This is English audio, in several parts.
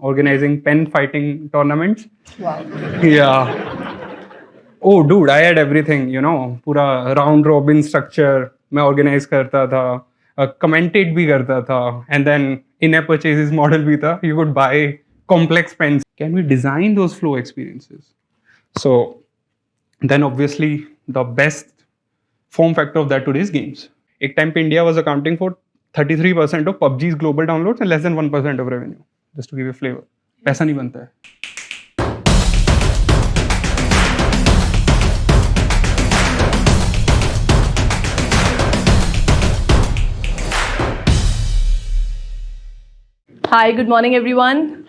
organizing pen fighting tournaments. Wow. Yeah. Oh, dude, I had everything, पूरा round robin structure मैं organize करता था, commentate भी करता था, and then in-app purchases model भी था. You could buy complex pens. Can we design those flow experiences? So then obviously the best form factor of that today is games. एक time पे India was accounting for 33% of PUBG's global downloads and less than 1% of revenue. Just to give you a flavor. पैसा नहीं बनता है. Hi, good morning, everyone.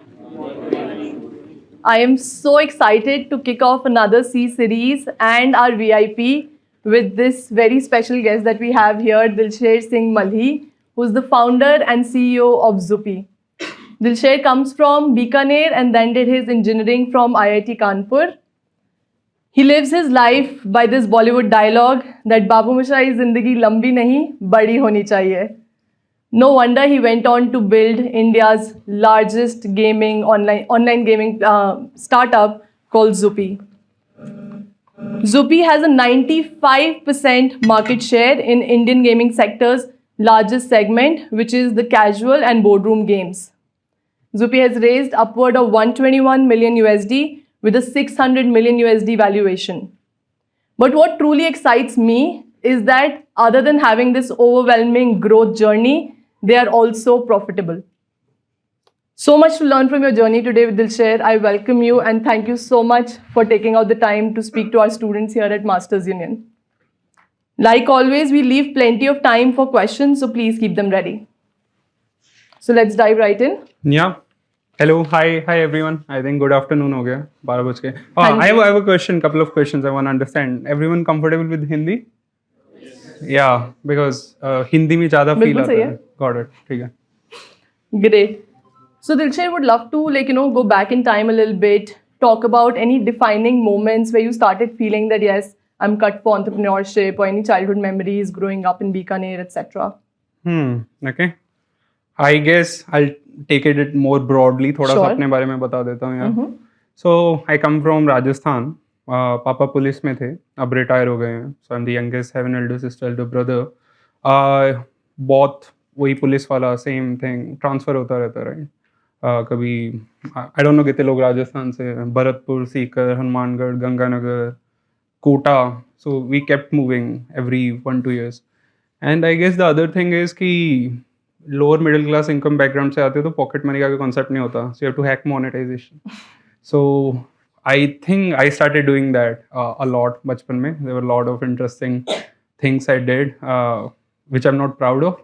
I am so excited to kick off another C series and our VIP with this very special guest that we have here, Dilsher Malhi, who's the founder and CEO of Zupee. Dilsher comes from Bikaner and then did his engineering from IIT Kanpur. He lives his life by this Bollywood dialogue that Babu Mishra's zindagi lambi nahi, badi honi chahiye. No wonder he went on to build India's largest online gaming startup called Zupee. Zupee has a 95% market share in Indian gaming sector's largest segment, which is the casual and boardroom games. Zupee has raised upward of 121 million USD with a 600 million USD valuation. But what truly excites me is that other than having this overwhelming growth journey, they are also profitable. So much to learn from your journey today with Dilsher. I welcome you and thank you so much for taking out the time to speak to our students here at Masters Union. Like always, we leave plenty of time for questions, so please keep them ready. So let's dive right in. Yeah. Hello. Hi everyone. I think good afternoon हो गया 12 बज के. I have a question, couple of questions I want to understand. Everyone comfortable with Hindi? Yeah, because Hindi में ज़्यादा feel आता है. Got it. ठीक है. Great. So Dilsher would love to go back in time a little bit, talk about any defining moments where you started feeling that yes, I'm cut for entrepreneurship, or any childhood memories growing up in Bikaner, etc. Okay. I guess I'll take it more broadly. थोड़ा सा अपने बारे में बता देता हूँ यार. So I come from Rajasthan. पापा पुलिस में थे, अब रिटायर हो गए हैं. So I'm the youngest, have an elder sister, elder brother. बहुत वही पुलिस वाला सेम थिंग ट्रांसफर होता रहता है, राइट. कभी आई डोंट नो कितने लोग राजस्थान से, Bharatpur, Sikar, Hanumangarh, Ganganagar, Kota. So we kept moving every 1-2 years. And I guess the other thing is कि lower middle class income background से आते हो तो पॉकेट मनी का कोई कॉन्सेप्ट नहीं होता. So you have to hack monetization. सो I think I started doing that a lot बचपन में. There were a lot of interesting things I did, which I'm not proud of.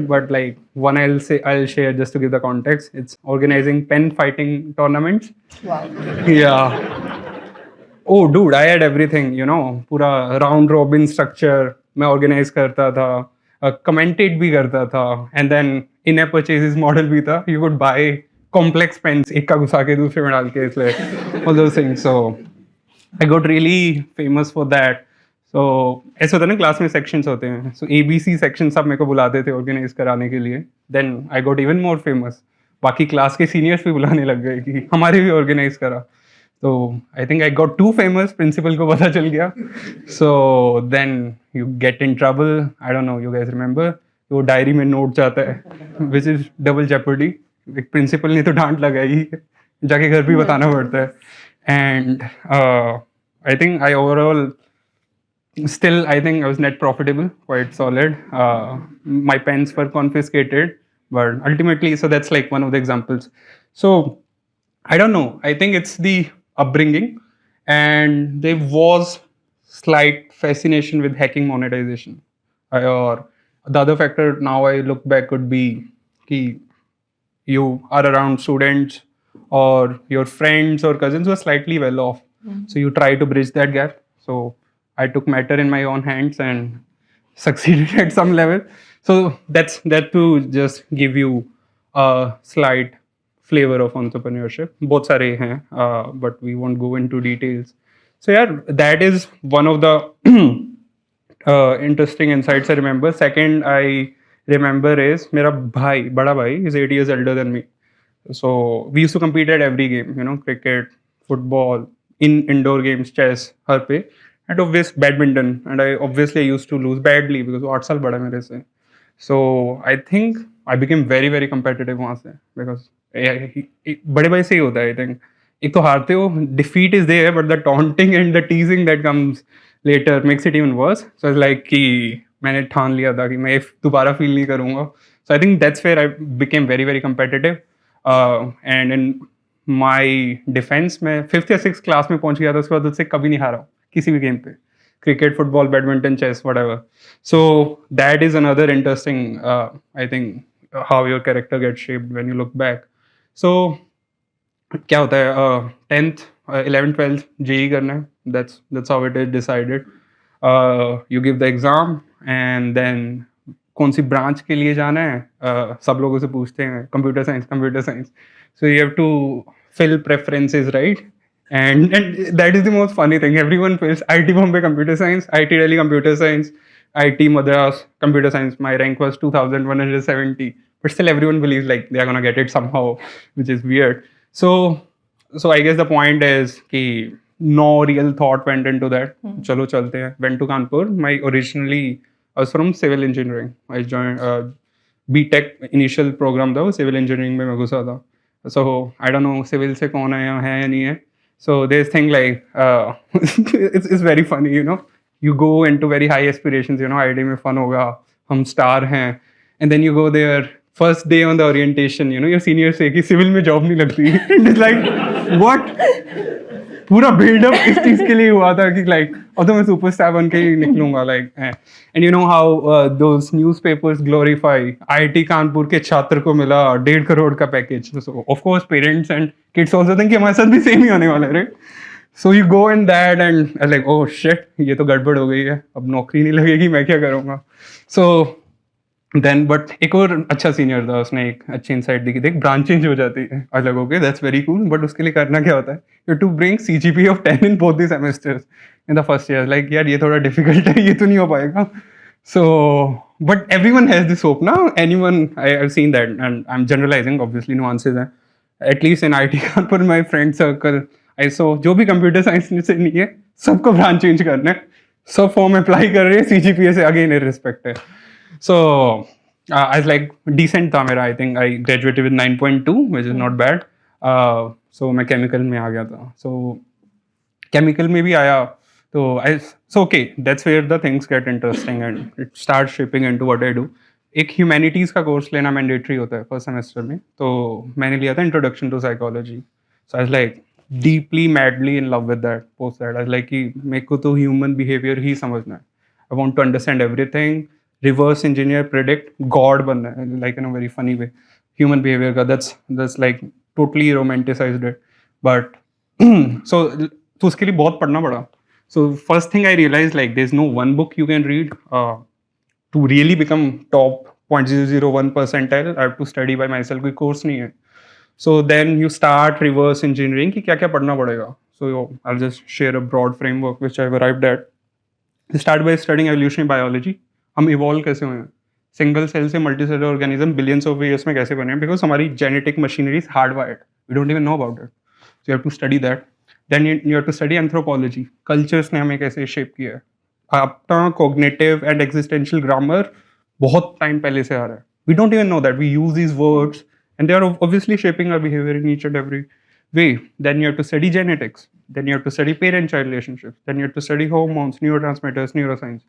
But like one I'll share just to give the context. It's organizing pen fighting tournaments. Wow. Yeah. Oh, dude, I had everything. पूरा round robin structure मैं organize करता था, commentate भी करता था, and then in-app purchases model भी था. You could buy complex pens, एक का घुसा के दूसरे में डाल के, इसलिए all those things. So I got really famous for that. So ऐसा होता है ना, क्लास में सेक्शंस होते हैं. So ABC सेक्शन सब मेरे को बुलाते थे ऑर्गेनाइज कराने के लिए. Then I got even more famous. बाकी क्लास के सीनियर्स भी बुलाने लग गए कि हमारे भी ऑर्गेनाइज करा. So I think I got too famous. Principal को पता चल गया. So then you get in trouble. I don't know, you guys remember? वो डायरी में नोट जाता है, which is double jeopardy. एक प्रिंसिपल ने तो डांट लगाई, जाके घर भी बताना पड़ता है. And I think I overall still I think I was net profitable, quite solid. My pens were confiscated, but ultimately, so that's like one of the examples. So I don't know, I think it's the upbringing, and there was slight fascination with hacking monetization. Or the other factor now I look back could be कि you are around students or your friends or cousins who are slightly well off. So you try to bridge that gap. So I took matter in my own hands and succeeded at some level. So that's that to just give you a slight flavor of entrepreneurship. बहुत सारे हैं, but we won't go into details. So yeah, that is one of the interesting insights I remember. Second, I remember is मेरा भाई, बड़ा भाई, is 8 years elder than me. So we used to compete at every game, cricket, football, in indoor games, chess, हर पे, and obvious badminton. And I obviously used to lose badly because वो 8 साल बड़ा मेरे से. So I think I became very very competitive वहाँ से because बड़े भाई से ही होता है I think. एक तो हारते हो, defeat is there, but the taunting and the teasing that comes later makes it even worse. So it's like कि मैंने ठान लिया था कि मैं दोबारा फील नहीं करूँगा. So I think that's where I became very very competitive. And in my defence में 5th या 6th क्लास में पहुंच गया था. उसके बाद उससे कभी नहीं हारा हूँ किसी भी गेम पे, cricket, football, badminton, chess, whatever. So that is another interesting I think how your character get shaped when you look back. सो क्या होता है 10th 11th 12th जेई करना है. That's how it is decided. You give the exam and then कौन सी branch के लिए जाना है. सब लोगों से पूछते हैं computer science. So you have to fill preferences, right? And that is the most funny thing. Everyone fills IIT Bombay computer science, IIT Delhi computer science, IIT Madras computer science. My rank was 2170, but still everyone believes like they are gonna get it somehow, which is weird. So I guess the point is कि no real thought went into that. चलो चलते हैं. Went to Kanpur. I was from civil engineering. I joined BTech initial program था, वो civil engineering में मैं घुसा था. So I don't know civil से कौन है या नहीं है. So this thing like it's very funny, You go into very high aspirations, IIT में fun होगा, हम star हैं, and then you go there. First day on the orientation, your seniors say कि civil में job नहीं लगती. And it's like what? पूरा buildup इस चीज के लिए हुआ था कि लाइक और तो मैं सुपरस्टार बन के ही निकलूंगा like. And you know how those newspapers glorify IIT Kanpur के छात्र को मिला 1.5 करोड़ का package. So of course parents and kids also think कि हमारे साथ भी सेम ही होने वाला है, right? So you go in that and like oh shit, ये तो गड़बड़ हो गई है, अब नौकरी नहीं लगेगी, मैं क्या करूँगा. सो देन बट एक और अच्छा सीनियर था, उसने एक अच्छी इंसाइट दी कि देख ब्रांच चेंज हो जाती है अलग हो गए, दैट्स वेरी कूल, बट उसके लिए करना क्या होता है, you to bring CGPA of 10 in both the semesters in the first year. Like यार ये थोड़ा डिफिकल्ट है, ये तो नहीं हो पाएगा. So but everyone has this hope ना, anyone. I have seen that and I am generalizing, obviously nuances हैं. At least in IT Kanpur my friend circle I saw जो भी कंप्यूटर साइंस से नहीं है सबको ब्रांच चेंज करना है, सब फॉर्म अप्लाई कर रहे हैं CGPA से again irrespective. So I was like decent था मेरा. I think I graduated with 9.2, which is not bad. So मैं chemical में आ गया था. So chemical में भी आया तो so okay, that's where the things get interesting and it starts shaping into what I do. एक humanities का course लेना mandatory होता है first semester में, तो मैंने लिया था Introduction to Psychology. So I was like deeply madly in love with that. Post that I was like कि मेरे को तो human behavior ही समझना है. I want to understand everything. Reverse engineer, predict, God बनना है, like in a very funny way. Human behavior का that's like totally romanticized it. But so उसके लिए बहुत पढ़ना पड़ा. So first thing I realized like there's no one book you can read to really become top 0.001 percentile. I have to study by myself. कोई course नहीं है. So then you start reverse engineering कि क्या क्या पढ़ना पड़ेगा. So I'll just share a broad framework which I've arrived at. You start by studying evolutionary biology. हम evolve कैसे हुए हैं, सिंगल सेल से multi cellular organism billions of years में कैसे बने हैं, बिकॉज हमारी genetic machinery is hard wired, we don't even know about it. So you have to study that. Then you have to study anthropology, cultures ने हमें कैसे shape किया है. अपना कॉग्निटिव एंड एग्जिस्टेंशियल ग्रामर बहुत टाइम पहले से आ रहा है, we don't even know that we use these words and they are obviously shaping our behaviour in each and every way. Then you have to study genetics, then you have to study parent-child relationships, then you have to study hormones, neurotransmitters, neuroscience.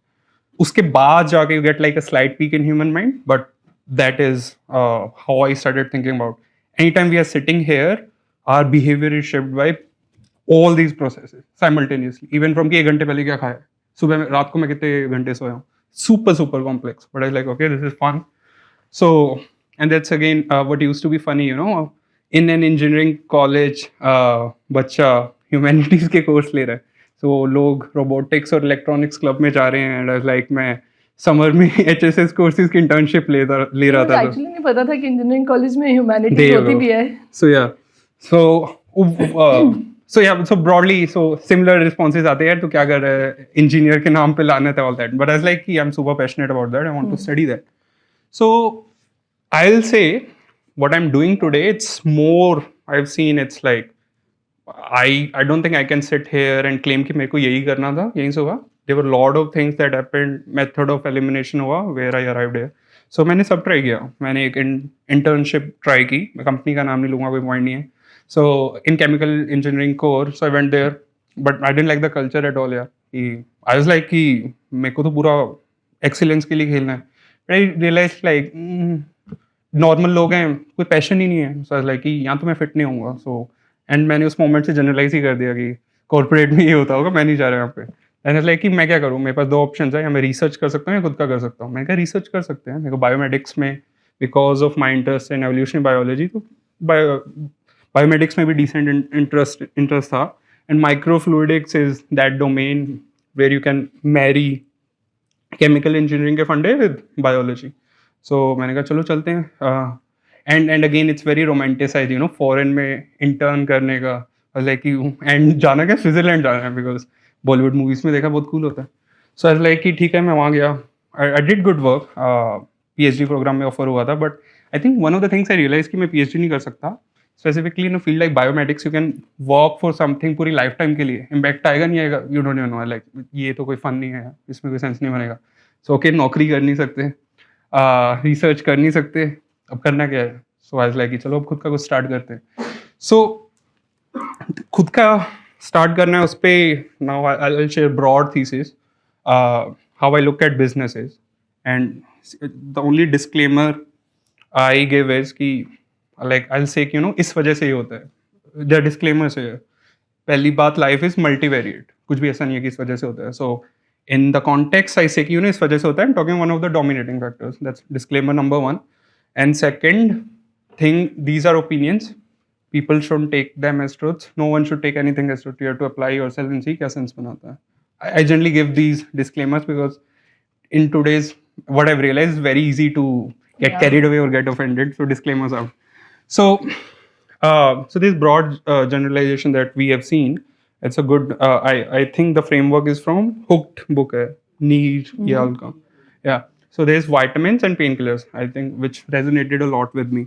उसके बाद जाके you get like a slight peek in human mind, but that is how I started thinking about. Anytime we are sitting here, our behavior is shaped by all these processes simultaneously. Even from कि 1 घंटे पहले क्या खाया, सुबह में, रात को मैं कितने घंटे सोया हूँ, super complex. But I was like, okay, this is fun. So, and that's again what used to be funny, in an engineering college, बच्चा humanities के कोर्स ले रहा है, so लोग रोबोटिक्स और इलेक्ट्रॉनिक्स क्लब में जा रहे हैं, एंड लाइक मैं समर में HSS कोर्सेज की इंटर्नशिप ले रहा था. एक्चुअली नहीं पता था कि इंजीनियरिंग कॉलेज में ह्यूमैनिटीज होती भी है. So broadly, so similar responses आते हैं, तो क्या कर रहे हैं, इंजीनियर के नाम पे लाने थे, all that. But I was like, I'm super passionate about that. I want to study that. So I'll say what I'm doing today, it's more, I've seen it's like, I don't think I can sit here and claim कि मेरे को यही करना था, यहीं से हुआ. There were a lot of things that happened, method of elimination हुआ, where I arrived here. So मैंने सब ट्राई किया. मैंने एक internship ट्राई की. मैं कंपनी का नाम नहीं लूँगा, कोई पॉइंट नहीं है. So in chemical engineering core, so I went there, but I didn't like the culture at all यार. I was like कि मेरे को तो पूरा excellence के लिए खेलना है. I realized like नॉर्मल लोग हैं, कोई पैशन ही नहीं है. So I was like कि यहाँ तो मैं फिट नहीं होऊंगा. So एंड मैंने उस मोमेंट से जनरलाइज ही कर दिया कि कॉर्पोरेट में ये होता होगा, मैं नहीं जा रहा यहाँ पे. एंड लाइक कि मैं क्या करूँ, मेरे पास दो ऑप्शन है, या मैं रिसर्च कर सकता हूँ या खुद का कर सकता हूँ. मैंने कहा रिसर्च कर सकते हैं. मेरे को बायोमेडिक्स में because of my interest in evolution biology, तो बायोमेडिक्स में भी डिसेंट इंटरेस्ट था. And microfluidics is that domain where you can marry chemical engineering के फंडे विद बायोलॉजी. सो मैंने कहा चलो चलते हैं. And again it's very romanticise, you know, foreign में इंटर्न करने का, लाइक एंड जाना क्या, स्विट्जरलैंड जाना है, बिकॉज बॉलीवुड मूवीज में देखा बहुत कूल होता है. सो एज लाइक कि ठीक है, मैं वहाँ गया. I did good work. PhD program में ऑफर हुआ था, but I think one of the things I realize कि मैं PhD नहीं कर सकता. Specifically in field like biomedics, you can work for something पूरी लाइफ टाइम के लिए. इम्पैक्ट आएगा नहीं आएगा, यू डोंट नो, लाइक ये तो कोई फन नहीं है, इसमें कोई सेंस नहीं बनेगा. सो ओके, नौकरी कर नहीं सकते, रिसर्च कर नहीं सकते, अब करना क्या है. सो आई वाज लाइक कि चलो अब खुद का कुछ स्टार्ट करते हैं. सो खुद का स्टार्ट करना है, उस पर now I will share broad thesis how I look at businesses. And the only disclaimer I give is कि लाइक आई विल से कि यू नो इस वजह से ही होता है. द डिस्क्लेमर से पहली बात, लाइफ इज मल्टीवेरिएट, कुछ भी ऐसा नहीं है कि इस वजह से होता है. सो in the context I say कि you know इस वजह से होता है, I'm talking one of the dominating factors. That's disclaimer number one. And second thing, these are opinions. People shouldn't take them as truths. No one should take anything as truth. You have to apply yourself and see क्या sense बनाता है. I generally give these disclaimers because in today's, what I've realized, it's very easy to get carried away or get offended. So disclaimers out. So this broad generalization that we have seen, it's a good, I think the framework is from Hooked book hai, Neer Yal ka. Yeah. So there's vitamins and painkillers, I think, which resonated a lot with me.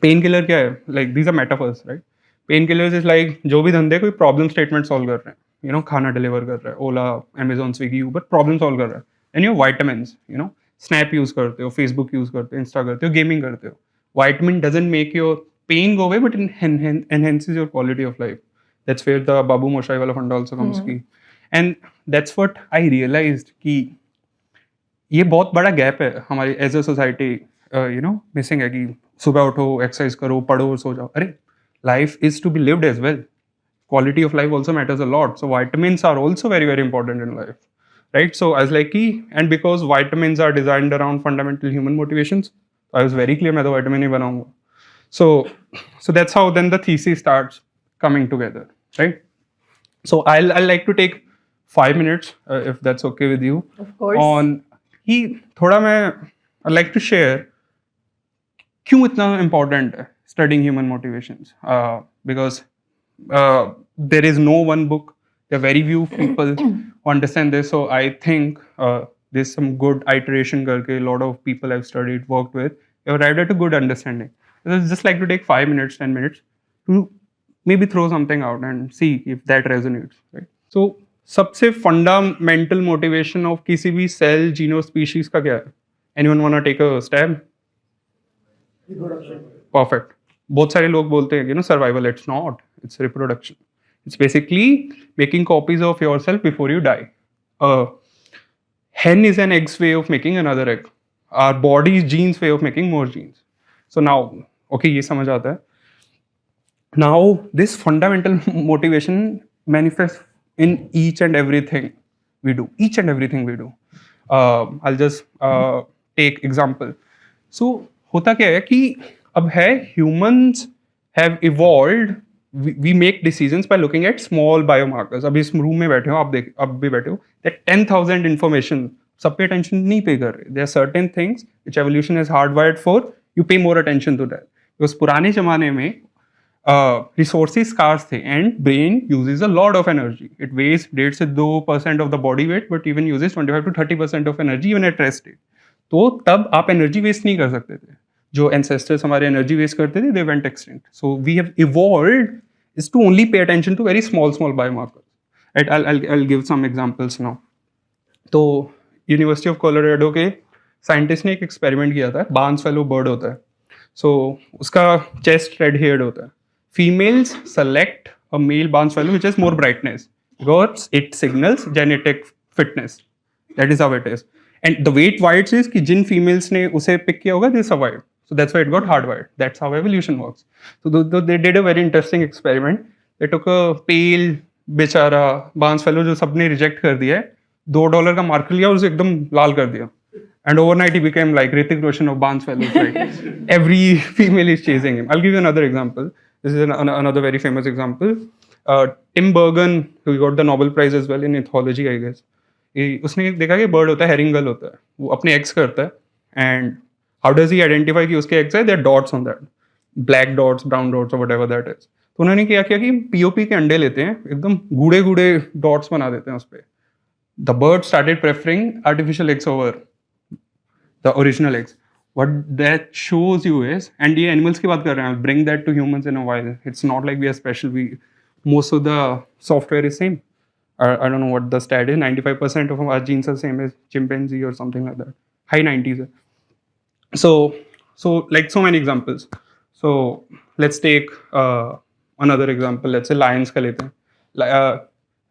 Painkiller क्या है? Like these are metaphors, right? Painkillers is like जो भी धंधे कोई problem statement solve कर रहे हैं, you know, खाना deliver कर रहा है, Ola, Amazon, Swiggy, Uber, problem solve कर रहा है. And your vitamins, you know, Snap use करते हो, Facebook use करते हो, Insta करते हो, gaming करते हो. Vitamin doesn't make your pain go away, but enhances your quality of life. That's where the Babu Moshai wala fund also comes की. And that's what I realized कि ये बहुत बड़ा गैप है हमारी as a society, you know, missing है कि सुबह उठो, एक्सरसाइज करो, पढ़ो, सो जाओ. अरे life is to be lived as well. Quality of life also matters a lot. So vitamins are also very, very important in life, right? So I was like, and because vitamins are designed around fundamental human motivations, I was very clear मैं तो vitamin ही बनाऊंगा. So that's how then the thesis starts coming together, right? So I'll like to take 5 minutes, if that's okay with you. Of course. On ही थोड़ा मैं I'd like to share क्यों इतना important है studying human motivations. Because there is no one book. There are very few people who understand this. So I think there's some good iteration करके a lot of people I've studied, worked with, have arrived at a good understanding. So I'd just like to take 5 minutes, 10 minutes to maybe throw something out and see if that resonates, right? So सबसे fundamental motivation of किसी भी cell, gene or species का क्या है? Anyone wanna take a stab? Reproduction. Perfect. बहुत सारे लोग बोलते हैं, you know, survival. It's not. It's reproduction. It's basically making copies of yourself before you die. Hen is an egg's way of making another egg. Our body's genes way of making more genes. So now, okay, ये समझ आता है. Now, this fundamental motivation manifests in each and everything we do. Each and everything we do. I'll just take example. So होता क्या है कि अब है humans have evolved. We make decisions by looking at small biomarkers. अभी इस room में बैठे हो, आप भी बैठे हो. That 10,000 information, सब पे attention नहीं pay कर रहे. There are certain things which evolution is hardwired for. You pay more attention to that. Because पुराने जमाने में resources scarce थे and brain uses a lot of energy. It weighs 1.5 से 2% of the body weight, but even uses 25 to 30% of energy even at rest state. तो तब आप energy waste नहीं कर सकते थे. जो ancestors हमारे energy waste करते थे, they went extinct. So we have evolved is to only pay attention to very small biomarkers. Right? I'll give some examples now. तो यूनिवर्सिटी ऑफ कोलोराडो के साइंटिस्ट ने एक एक्सपेरिमेंट किया था. बार्न्स फेलो बर्ड होता है. सो उसका चेस्ट रेड हेयर्ड होता है. Females select a male barn swallow which is more brightness because it signals genetic fitness. That is how it is. And the wait wides is कि जिन females ने उसे pick किया होगा they survive. So that's why it got hardwired. That's how evolution works. So they did a very interesting experiment. They took a pale बेचारा बांस fellow जो सबने रिजेक्ट कर दिया है, $2 का मार्कर लिया और उसे एकदम लाल कर दिया. And overnight he became like Hrithik Roshan of Barnes Fellows, right? Every female is chasing him. I'll give you another example. This is another very famous example. Tim Bergen, who got the Nobel Prize as well in ethology, I guess. उसने देखा कि bird होता है, हेरिंगल होता है, वो अपने eggs करता है. And how does he identify कि उसके एग्स है? There dots on that, black dots, brown dots और व्हाटएवर दैट इज. तो उन्होंने क्या किया कि पीओपी के अंडे लेते हैं, एकदम गूढ़े गूढ़े डॉट्स बना देते हैं उस पर. The bird started preferring artificial eggs over the original eggs. What that shows you is, and ये animals की बात कर रहे हैं, I'll bring that to humans in a while. It's not like we are special. Most of the software is same. I don't know what the stat is. 95% of our genes are same as chimpanzee or something like that. High 90s. So like so many examples. So let's take another example. Let's say lions का लेते हैं.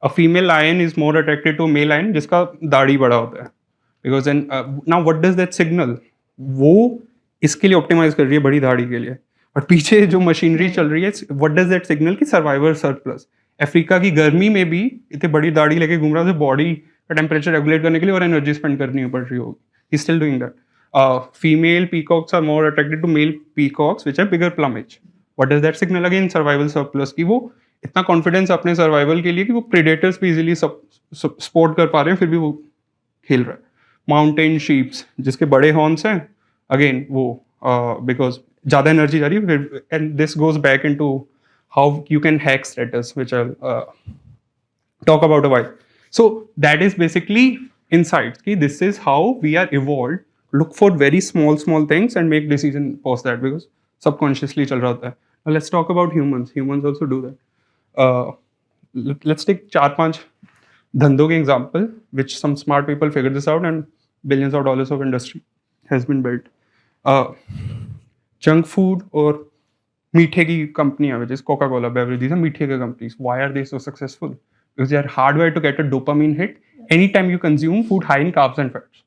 A female lion is more attracted to a male lion जिसका दाढ़ी बड़ा होता है. Because then now what does that signal? वो इसके लिए ऑप्टिमाइज कर रही है बड़ी दाढ़ी के लिए, और पीछे जो मशीनरी चल रही है, व्हाट डज दैट सिग्नल कि सर्वाइवर सरप्लस. अफ्रीका की गर्मी में भी इतने बड़ी दाढ़ी लेके घूम रहा है, बॉडी का टेम्परेचर रेगुलेट करने के लिए और एनर्जी स्पेंड करनी पड़ रही होगी. He still doing that. Female peacocks are more attracted to male peacocks which have bigger plumage. What does that signal? Again survival surplus, कि वो इतना कॉन्फिडेंस अपने सर्वाइवल के लिए कि वो प्रेडेटर्स भी इजीली सपोर्ट कर पा रहे हैं, फिर भी वो खेल रहा है. माउंटेन शीप्स जिसके बड़े हॉर्न्स हैं, अगेन वो बिकॉज ज़्यादा एनर्जी जा रही है फिर. And this goes back into how you can hack status which I talk about a while. So that is basically insights कि this is how we are evolved. Look for very small things and make decision post that, because subconsciously चल रहा होता है. Let's talk about humans also do that. Let's take 4-5 धंधों के example which some smart people figured this out and billions of dollars of industry has been built. Junk food और मीठे की कंपनियां, which is Coca-Cola, beverage, these are मीठे के companies. Why are they so successful? Because they are hardwired to get a dopamine hit anytime you consume food high in carbs and fats.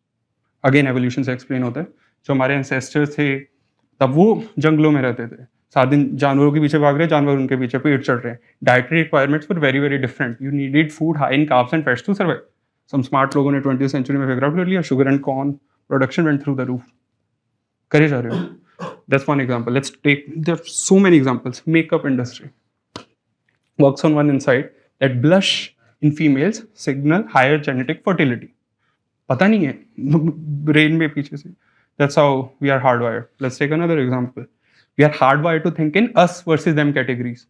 Again evolution से explain होता है. जो हमारे ancestors थे तब वो जंगलों में रहते थे, सारा दिन जानवरों के पीछे भाग रहे हैं, जानवर उनके पीछे पेट चढ़ रहे हैं. Dietary requirements were very very different. You needed food high in carbs and fats to survive. Some smart लोगों ने 20th सेंचुरी में फिगर आउट कर लिया, sugar and corn production went through the roof. करे जा रहे हो. That's one example. Let's take, there are so many examples. Makeup industry works on one insight that blush in females signal higher genetic fertility. पता नहीं है, brain में पीछे से. That's how we are hardwired. Let's take another example. We are hardwired to think in us versus them categories.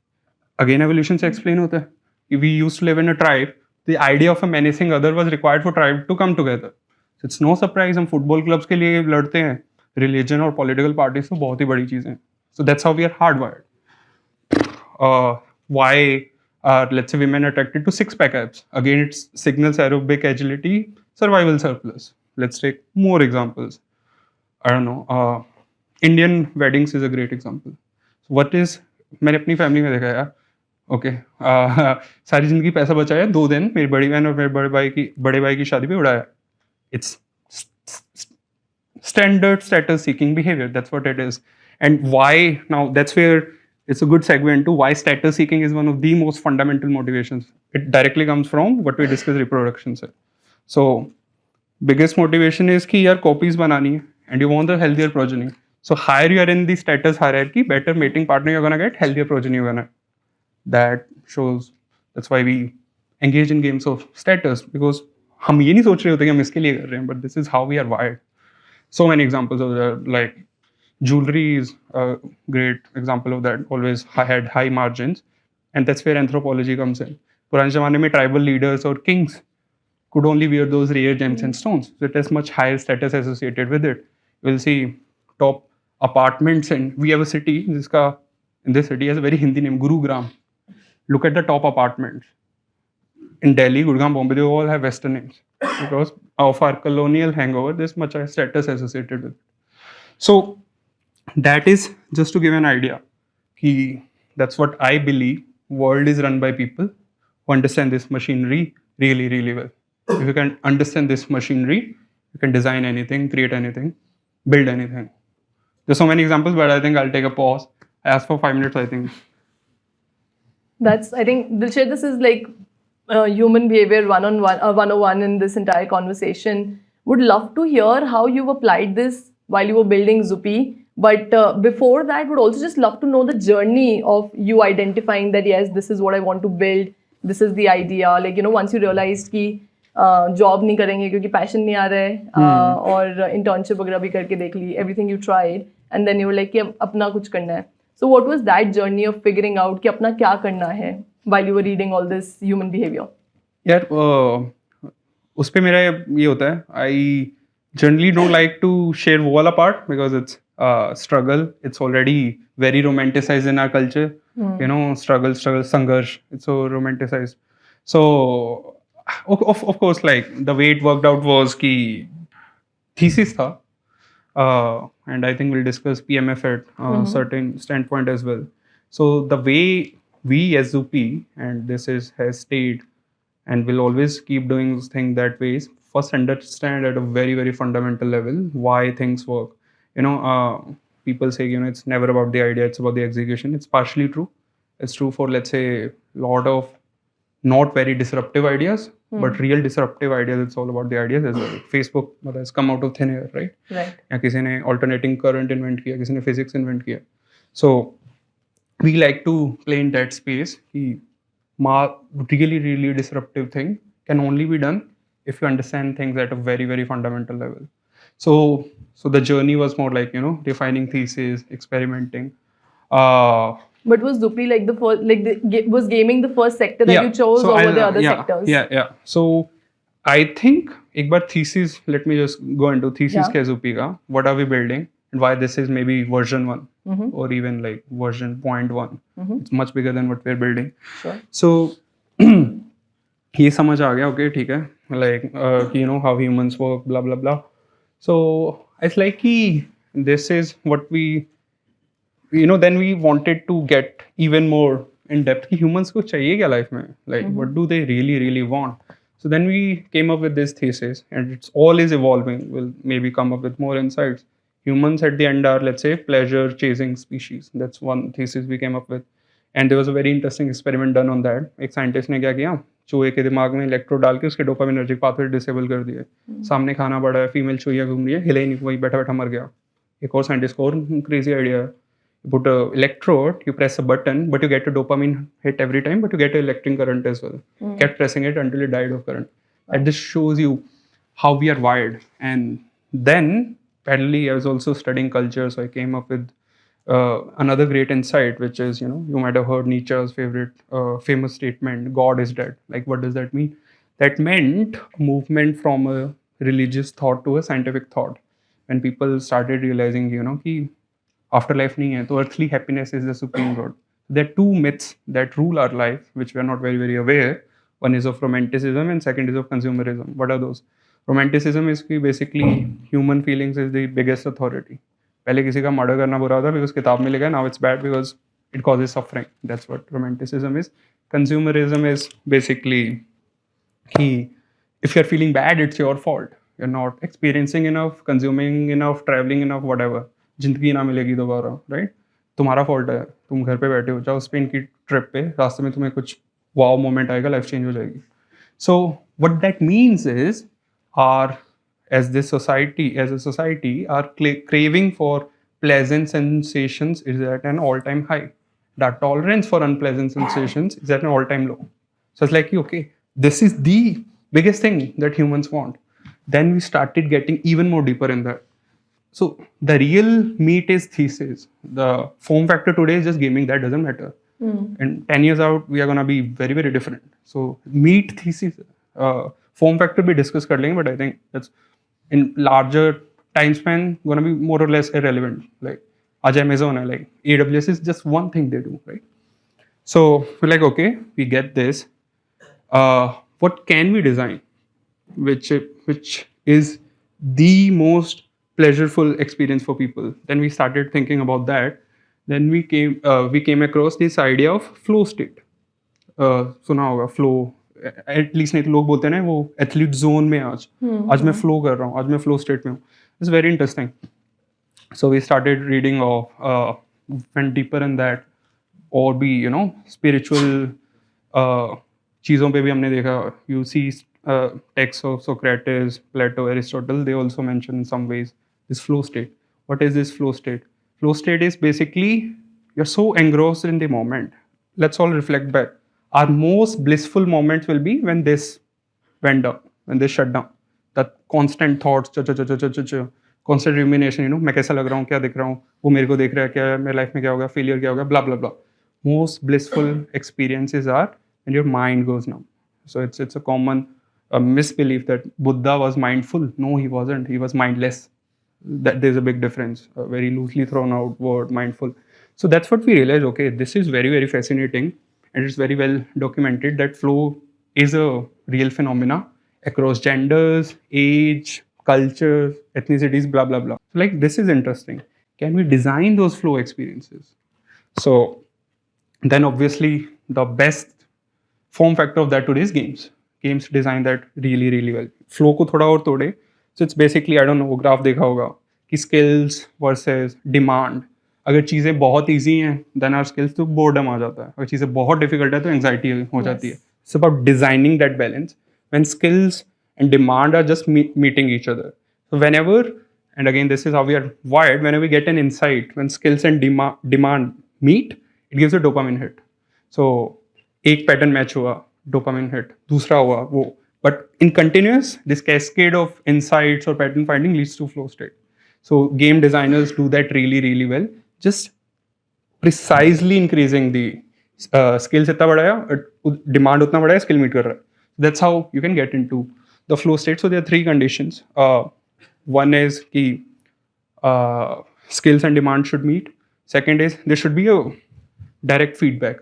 Again, evolution से explain होता है. We used to live in a tribe. The idea of a menacing other was required for tribe to come together. So it's no surprise हम football clubs के लिए लड़ते हैं. Religion और political parties तो बहुत ही बड़ी चीज़ हैं. So that's how we are hardwired. Why are, let's say, women attracted to six-pack abs? Again, it signals aerobic agility, survival surplus. Let's take more examples. I don't know. Indian weddings is a great example. So what is, मैंने अपनी family में देखा यार, okay, सारी जिंदगी पैसा बचाया, 2 दिन मेरी बड़ी बहन और मेरे बड़े भाई की शादी पे उड़ाया. It's standard status seeking behavior. That's what it is. And why now? That's where it's a good segue into why status seeking is one of the most fundamental motivations. It directly comes from what we discussed, reproduction से. So biggest motivation is कि यार copies बनानी है. And you want a healthier progeny. So higher you are in the status hierarchy, better mating partner you're gonna get, healthier progeny you're gonna. That shows. That's why we engage in games of status, because हम ये नहीं सोच रहे होते कि हम इसके लिए कर रहे हैं, but this is how we are wired. So many examples of that. Like jewelry is a great example of that. Always had high margins, and that's where anthropology comes in. पुराने ज़माने में tribal leaders or kings could only wear those rare gems and stones. So it has much higher status associated with it. We'll see top apartments, and we have a city जिसका in this city has a very Hindi name, Gurugram. Look at the top apartments in Delhi, Gurgaon, Bombay. They all have Western names because of our colonial hangover. There's much status associated with it. So that is just to give an idea. That's what I believe. World is run by people who understand this machinery really, really well. If you can understand this machinery, you can design anything, create anything, build anything. There's so many examples, but I think I'll take a pause. I asked for 5 minutes, I think. I think, Dilsher, this is like human behavior 101 in this entire conversation. Would love to hear how you've applied this while you were building Zupee. But before that, would also just love to know the journey of you identifying that, yes, this is what I want to build. This is the idea. Like, once you realized कि job नहीं करेंगे क्योंकि passion नहीं आ रहा है और internship वगैरह भी करके देख ली, everything you tried, and then you were like कि अब अपना कुछ करना है. So what was that journey of figuring out कि अपना क्या करना है while you were reading all this human behavior? यार उस पे मेरा ये होता है, I generally don't like to share वो वाला part because it's struggle. It's already very romanticized in our culture. Struggle, संघर्ष. It's so romanticized. So of course, like the way it worked out was कि thesis था. And I think we'll discuss PMF at certain standpoint as well. So the way we as Zupee, and has stayed and will always keep doing things that way, is first understand at a very, very fundamental level why things work. People say, it's never about the idea, it's about the execution. It's partially true. It's true for, let's say, a lot of not very disruptive ideas, but real disruptive ideas. It's all about the ideas as well. Facebook has come out of thin air, right? Right. या किसी ने alternating current invent किया, किसी ने physics invent किया. So we like to play in that space. Really, really disruptive thing can only be done if you understand things at a very, very fundamental level. So the journey was more like, refining thesis, experimenting. But was Zupee like the first, was gaming the first sector that you chose, or were there other sectors? Yeah. So I think एक बार thesis, let me just go into thesis क्या Zupee का, what are we building and why this is maybe version 1 or even like version 0.1. It's much bigger than what we're building. Sure. So ये समझ आ गया, okay, ठीक है, like how humans work, blah blah blah. So it's like this is what we, then we wanted to get even more in depth. Humans को चाहिए क्या life में? Like what do they really, really want? So then we came up with this thesis, and it's all is evolving. We'll maybe come up with more insights. Humans at the end are, let's say, pleasure chasing species. That's one thesis we came up with. And there was a very interesting experiment done on that. एक scientist ने क्या किया, चूहे के दिमाग में electrode डाल के उसके डोपामिनर्जिक पाथवे डिसेबल कर दिए. सामने खाना पड़ा है, फीमेल चूहिया घूम रही है, हिले ही नहीं, वही बैठा बैठा मर गया. एक और साइंटिस्ट को और crazy idea, you put an electrode, you press a button, but you get a dopamine hit every time, but you get an electric current as well. Kept pressing it until it died of current. And this shows you how we are wired. And then parallelly, I was also studying culture, so I came up with another great insight, which is, you might have heard Nietzsche's famous statement, God is dead. Like, what does that mean? That meant a movement from a religious thought to a scientific thought. When people started realizing, कि afterlife नहीं है, तो earthly happiness is the supreme good. There are two myths that rule our life, which we are not very, very aware. One is of romanticism and second is of consumerism. What are those? Romanticism is कि basically human feelings is the biggest authority. पहले किसी का murder करना बुरा था because किताब में लिखा है, now it's bad because it causes suffering. That's what romanticism is. Consumerism is basically if you're feeling bad, it's your fault. You're not experiencing enough, consuming enough, traveling enough, whatever. जिंदगी ना मिलेगी दोबारा, right? तुम्हारा fault है, तुम घर पे बैठे हो, जाओ स्पेन की ट्रिप पे, रास्ते में तुम्हें कुछ वाव मोमेंट आएगा, लाइफ चेंज हो जाएगी. So what that means is are as a society, our craving for pleasant sensations is at an all-time high. That tolerance for unpleasant sensations is at an all-time low. So it's like, okay, this is the biggest thing that humans want. Then we started getting even more deeper in that. So the real meat is thesis. The form factor today is just gaming. That doesn't matter. And 10 years out, we are going to be very, very different. So meat thesis, form factor we discuss कर लेंगे, but I think that's in larger time span going to be more or less irrelevant. Like आज Amazon है, like AWS is just one thing they do, right? So we're like, okay, we get this. What can we design which is the most pleasureful experience for people? Then we started thinking about that. Then we came across this idea of flow state. सुना होगा flow, at least नहीं तो लोग बोलते हैं ना वो athlete zone में आज मैं फ्लो कर रहा हूँ, आज मैं फ्लो स्टेट में हूँ. It's very interesting. So we started reading went deeper in that, और भी spiritual चीज़ों पे भी हमने देखा. You see texts of Socrates, Plato, Aristotle, they also mention in some ways this flow state. What is this flow state? Flow state is basically you're so engrossed in the moment. Let's all reflect back. Our most blissful moments will be when this went down, when this shut down. That constant thoughts, constant rumination, मैं कैसा लग रहा हूँ, क्या दिख रहा हूँ, वो मेरे को देख रहा है, क्या मेरे लाइफ में क्या होगा, फेलियर क्या होगा, blah blah blah. Most blissful experiences are when your mind goes numb. So it's a common misbelief that Buddha was mindful. No, he wasn't. He was mindless. That there's a big difference. A very loosely thrown out word, mindful. So that's what we realized. Okay, this is very, very fascinating, and it's very well documented that flow is a real phenomena across genders, age, cultures, ethnicities, blah blah blah. So like this is interesting. Can we design those flow experiences? So then obviously the best form factor of that today is games. Games design that really, really well. Flow को थोड़ा और तोड़े. So it's basically, I don't know, graph देखा होगा कि skills versus demand. अगर चीज़ें बहुत easy हैं, then our skills तो boredom आ जाता है. अगर चीज़ें बहुत difficult है तो anxiety हो जाती है. It's about designing that balance when skills and demand are just meeting each other. So whenever, and again this is how we are wired, whenever we get an insight, when skills and demand meet, it gives a dopamine hit. So एक pattern match हुआ, dopamine hit, दूसरा हुआ वो. But in continuous, this cascade of insights or pattern finding leads to flow state. So game designers do that really, really well. Just precisely increasing the skills इतना बढ़ाया, demand उतना बढ़ाया, skill meet कर रहा है. That's how you can get into the flow state. So there are three conditions. One is कि skills and demand should meet. Second is there should be a direct feedback,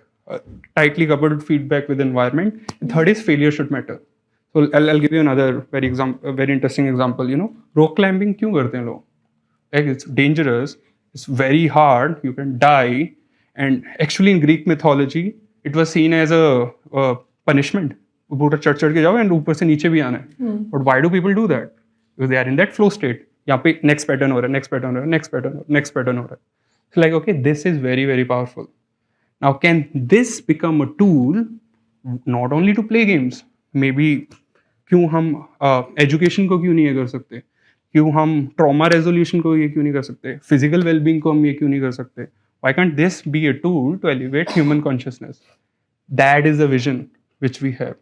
tightly coupled feedback with environment. And third is failure should matter. So I'll give you another very interesting example. Rock climbing क्यों करते हैं लोग? Like it's dangerous, it's very hard, you can die, and actually in Greek mythology it was seen as a punishment. पूरा चढ़ के जाओ and ऊपर से नीचे भी आना है. But why do people do that? Because they are in that flow state. यहाँ पे next pattern हो रहा है, next pattern हो रहा है, next pattern हो रहा है, next pattern हो रहा है. So like okay, this is very, very powerful. Now can this become a tool not only to play games? Maybe क्यों हम एजुकेशन को क्यों नहीं कर सकते, क्यों हम ट्रॉमा रेजोल्यूशन को ये क्यों नहीं कर सकते, फिजिकल वेलबींग को हम ये क्यों नहीं कर सकते? Why can't this be a tool to elevate human consciousness? That is the vision which we have.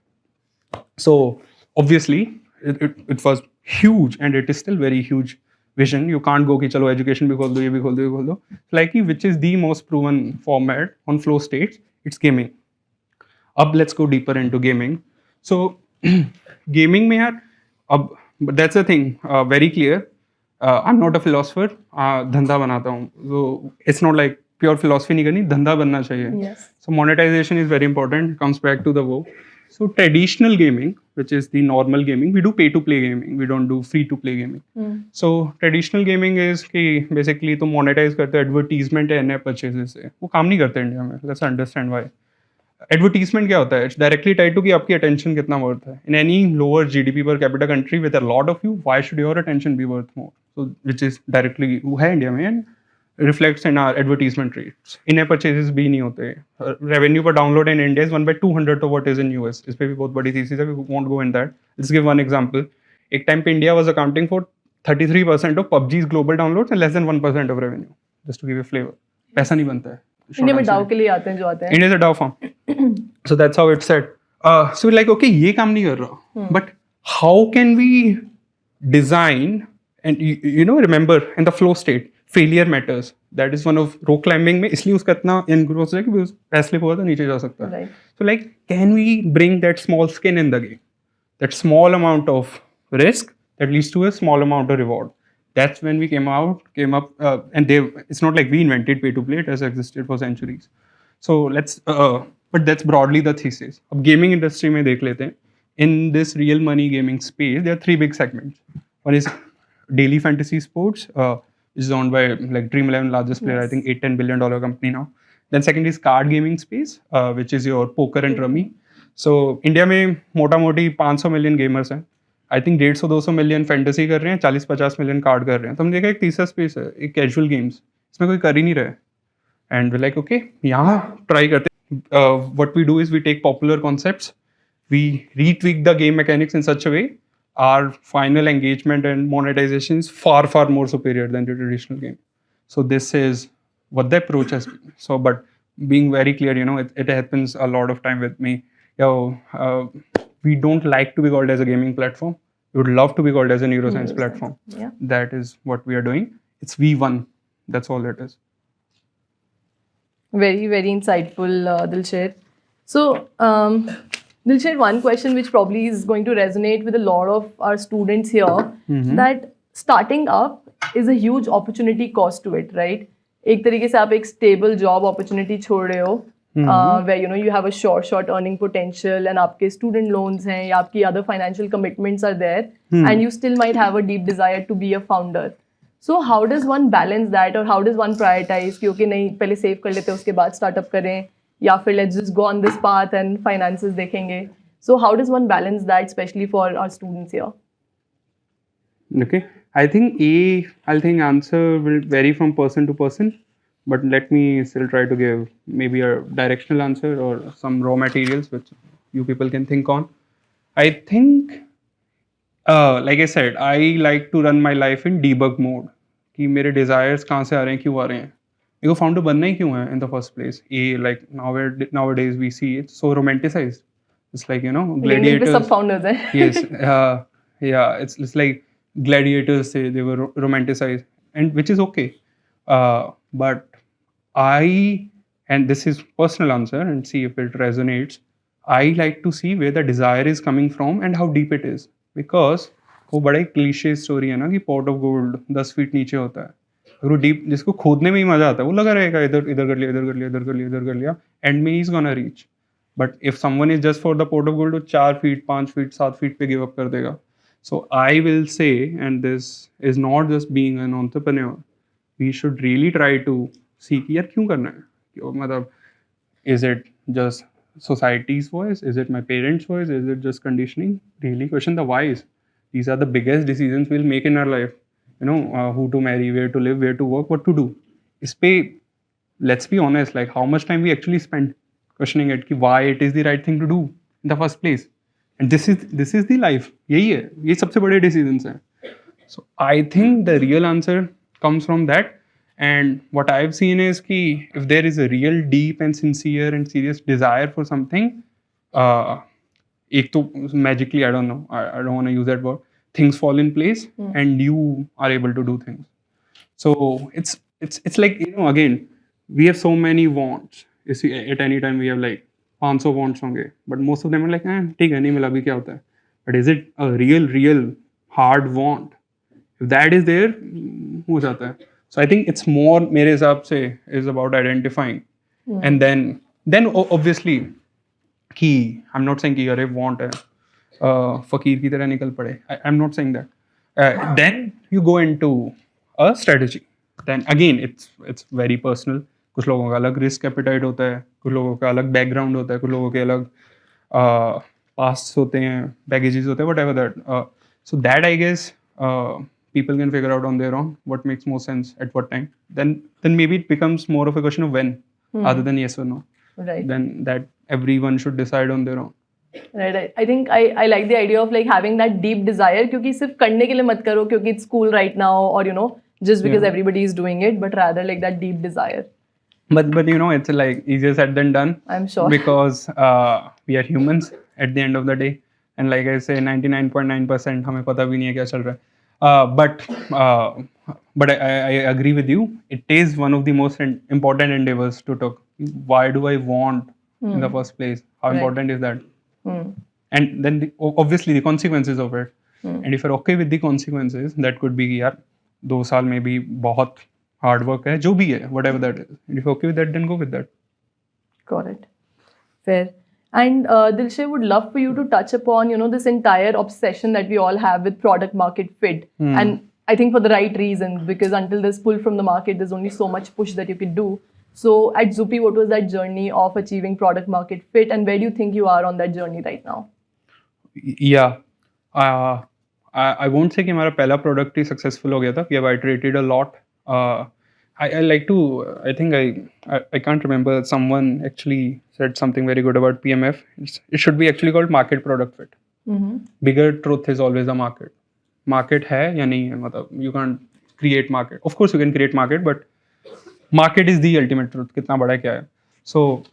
So obviously it was huge and it is still very huge vision. You can't go कि चलो education भी खोल दो, ये भी खोल दो, ये खोल दो. Like which is the most proven format on flow states? It's gaming. अब let's go deeper into gaming. So gaming में यार अब that's a thing very clear. I am not a philosopher, धंधा बनाता हूँ. तो it's not like pure philosophy नहीं करनी, धंधा बनना चाहिए. So monetization is very important, comes back to the वो. So traditional gaming which is the normal gaming, we do pay to play gaming, we don't do free to play gaming. So traditional gaming is कि basically तुम monetise करते हो advertisement या in-app purchases से. वो काम नहीं करते इंडिया में. Let's understand why. एडवर्टीजमेंट क्या होता है? इट्स डायरेक्टली टाइड टू कि आपकी अटेंशन कितना वर्थ है. In any lower GDP per capita country with a lot of you, why should your attention be worth more? So which is directly वो है India में and reflects in our advertisement rates. In app purchases भी नहीं होते. Revenue पर download in India is 1/200 तो what is in US. इस पर भी बहुत बड़ी थीसिस है, we won't go in that. Let's give one example. एक टाइम पे India was accounting for 33% of PUBG's global downloads and less than 1% of revenue. Just to give a flavour. पैसा नहीं बनता है. इंडिया में डाउ के लिए आते हैं जो आते हैं. इंडिया इज अ डाउ form. So that's how it's said. So we're like, okay, ये काम नहीं कर रहा. But how can we design and remember in the flow state, failure matters. That is one of rock climbing में इसलिए उसका इतना engrossed है कि पैर slip हुआ तो नीचे जा सकता है. So like, can we bring that small skin in the game? That small amount of risk that leads to a small amount of reward. That's when we came up, and it's not like we invented pay to play; it has existed for centuries. So but that's broadly the thesis. अब gaming industry में देख लेते हैं. In this real money gaming space, there are three big segments. One is daily fantasy sports, which is owned by like Dream 11, largest player, I think $8-10 billion company now. Then second is card gaming space, which is your poker and rummy. So India में मोटा मोटी 500 million gamers हैं. I think 150-200 million fantasy कर रहे हैं, 40-50 million card कर रहे हैं. तो हम देखा एक तीसरा स्पेस है, एक कैजुअल गेम्स, इसमें कोई कर ही नहीं रहा है. एंड वी लाइक ओके, यहाँ ट्राई करते हैं. What we do is we take popular concepts, we retweak the game mechanics in such a way our final engagement and monetization is far more superior than the traditional game. So this is what the approach has been. So but being very clear, it happens a lot of time with me. We don't like to be called as a gaming platform. We would love to be called as a neuroscience platform. Yeah. That is what we are doing. It's V1. That's all it is. Very insightful, Dilsher. So, Dilsher, one question which probably is going to resonate with a lot of our students here, that starting up is a huge opportunity cost to it, right? एक तरीके से आप एक stable job opportunity छोड़ रहे हो, where you have a short earning potential and आपके student loans हैं या आपकी other financial commitments are there, and you still might have a deep desire to be a founder. So how does one balance that, or how does one prioritize कि okay नहीं पहले save कर लेते हैं उसके बाद startup करें, या फिर let's just go on this path and finances देखेंगे. So how does one balance that, especially for our students here? Okay, I think answer will vary from person to person, but let me still try to give maybe a directional answer or some raw materials which you people can think on. I think, like I said, I like to run my life in debug mode. कि मेरे desires कहाँ से आ रहे हैं, क्यों आ रहे हैं, मेरे को फाउंडर बनना ही क्यों है in the first place. ये like nowadays we see it so romanticized. It's like gladiators. सब founders हैं. Yes, yeah. It's like gladiators. They were romanticized, and which is okay. But and this is personal answer, and see if it resonates. I like to see where the desire is coming from and how deep it is, because वो बड़ा एक cliché story है ना कि pot of gold 10 feet नीचे होता है. अगर वो डीप, जिसको खोदने में ही मजा आता है, वो लगा रहेगा इधर कर लिया, एंड में is gonna reach. But if someone is just for the pot of gold, वो 4 फीट 5 फीट 7 फीट पे गिव अप कर देगा. So I will say, and this is not just being an entrepreneur, we should really try to see कि यार क्यों करना है. मतलब is it just society's voice, is it my parents' voice, is it just conditioning? Really question the whys. These are the biggest decisions we'll make in our life. Who to marry, where to live, where to work, what to do. Let's be honest, like how much time we actually spend questioning it, why it is the right thing to do in the first place. And this is the life. यही है, ये सबसे बड़े decisions हैं. So I think the real answer comes from that. And what I've seen is कि if there is a real deep and sincere and serious desire for something, एक तो magically, I don't know, I don't want to use that word, things fall in place and you are able to do things. So it's like, again, we have so many wants. At any time we have like 500 wants होंगे, but most of them are like, ठीक है, नहीं मिला भी क्या होता है. But is it a real hard want? If that is there, हो जाता है. So I think it's more, मेरे हिसाब से, is about identifying. And then obviously कि I'm not saying कि अरे want है, फकीर की तरह निकल पड़े. I'm not saying that. Then you go into a strategy. Then again it's very personal. कुछ लोगों का अलग risk appetite होता है, कुछ लोगों का अलग background होता है, कुछ लोगों के अलग pasts होते हैं, baggages होते हैं, whatever that. So that I guess people can figure out on their own what makes more sense at what time. Then maybe it becomes more of a question of when, other than yes or no. Right. Then that everyone should decide on their own. Right. I think I like the idea of like having that deep desire, क्योंकि सिर्फ करने के लिए मत करो क्योंकि it's cool right now, or just because everybody is doing it, but rather like that deep desire. But it's like easier said than done. I'm sure. Because we are humans at the end of the day, and like I say, 99.9% हमें पता भी नहीं है क्या चल रहा है. But I agree with you. It is one of the most important endeavors to talk. Why do I want in the first place? How important is that? And then obviously the consequences of it. And if you're okay with the consequences, that could be, yeah, 2 साल में भी बहुत hard work है, जो भी है, whatever that is. If you're okay with that, then go with that. Got it. Fair. And Dilsher, would love for you to touch upon, this entire obsession that we all have with product market fit. And I think for the right reasons, because until there's pull from the market, there's only so much push that you can do. So at Zupee, what was that journey of achieving product market fit, and where do you think you are on that journey right now? Yeah. I won't say कि हमारा पहला product ही successful हो गया था. We have iterated a lot. I like to, I think I can't remember, someone actually said something very good about PMF. It should be actually called market product fit. Bigger truth is always the market. Market है या नहीं है, मतलब you can't create market. Of course you can create market, but market is the ultimate truth. कितना बड़ा क्या है. So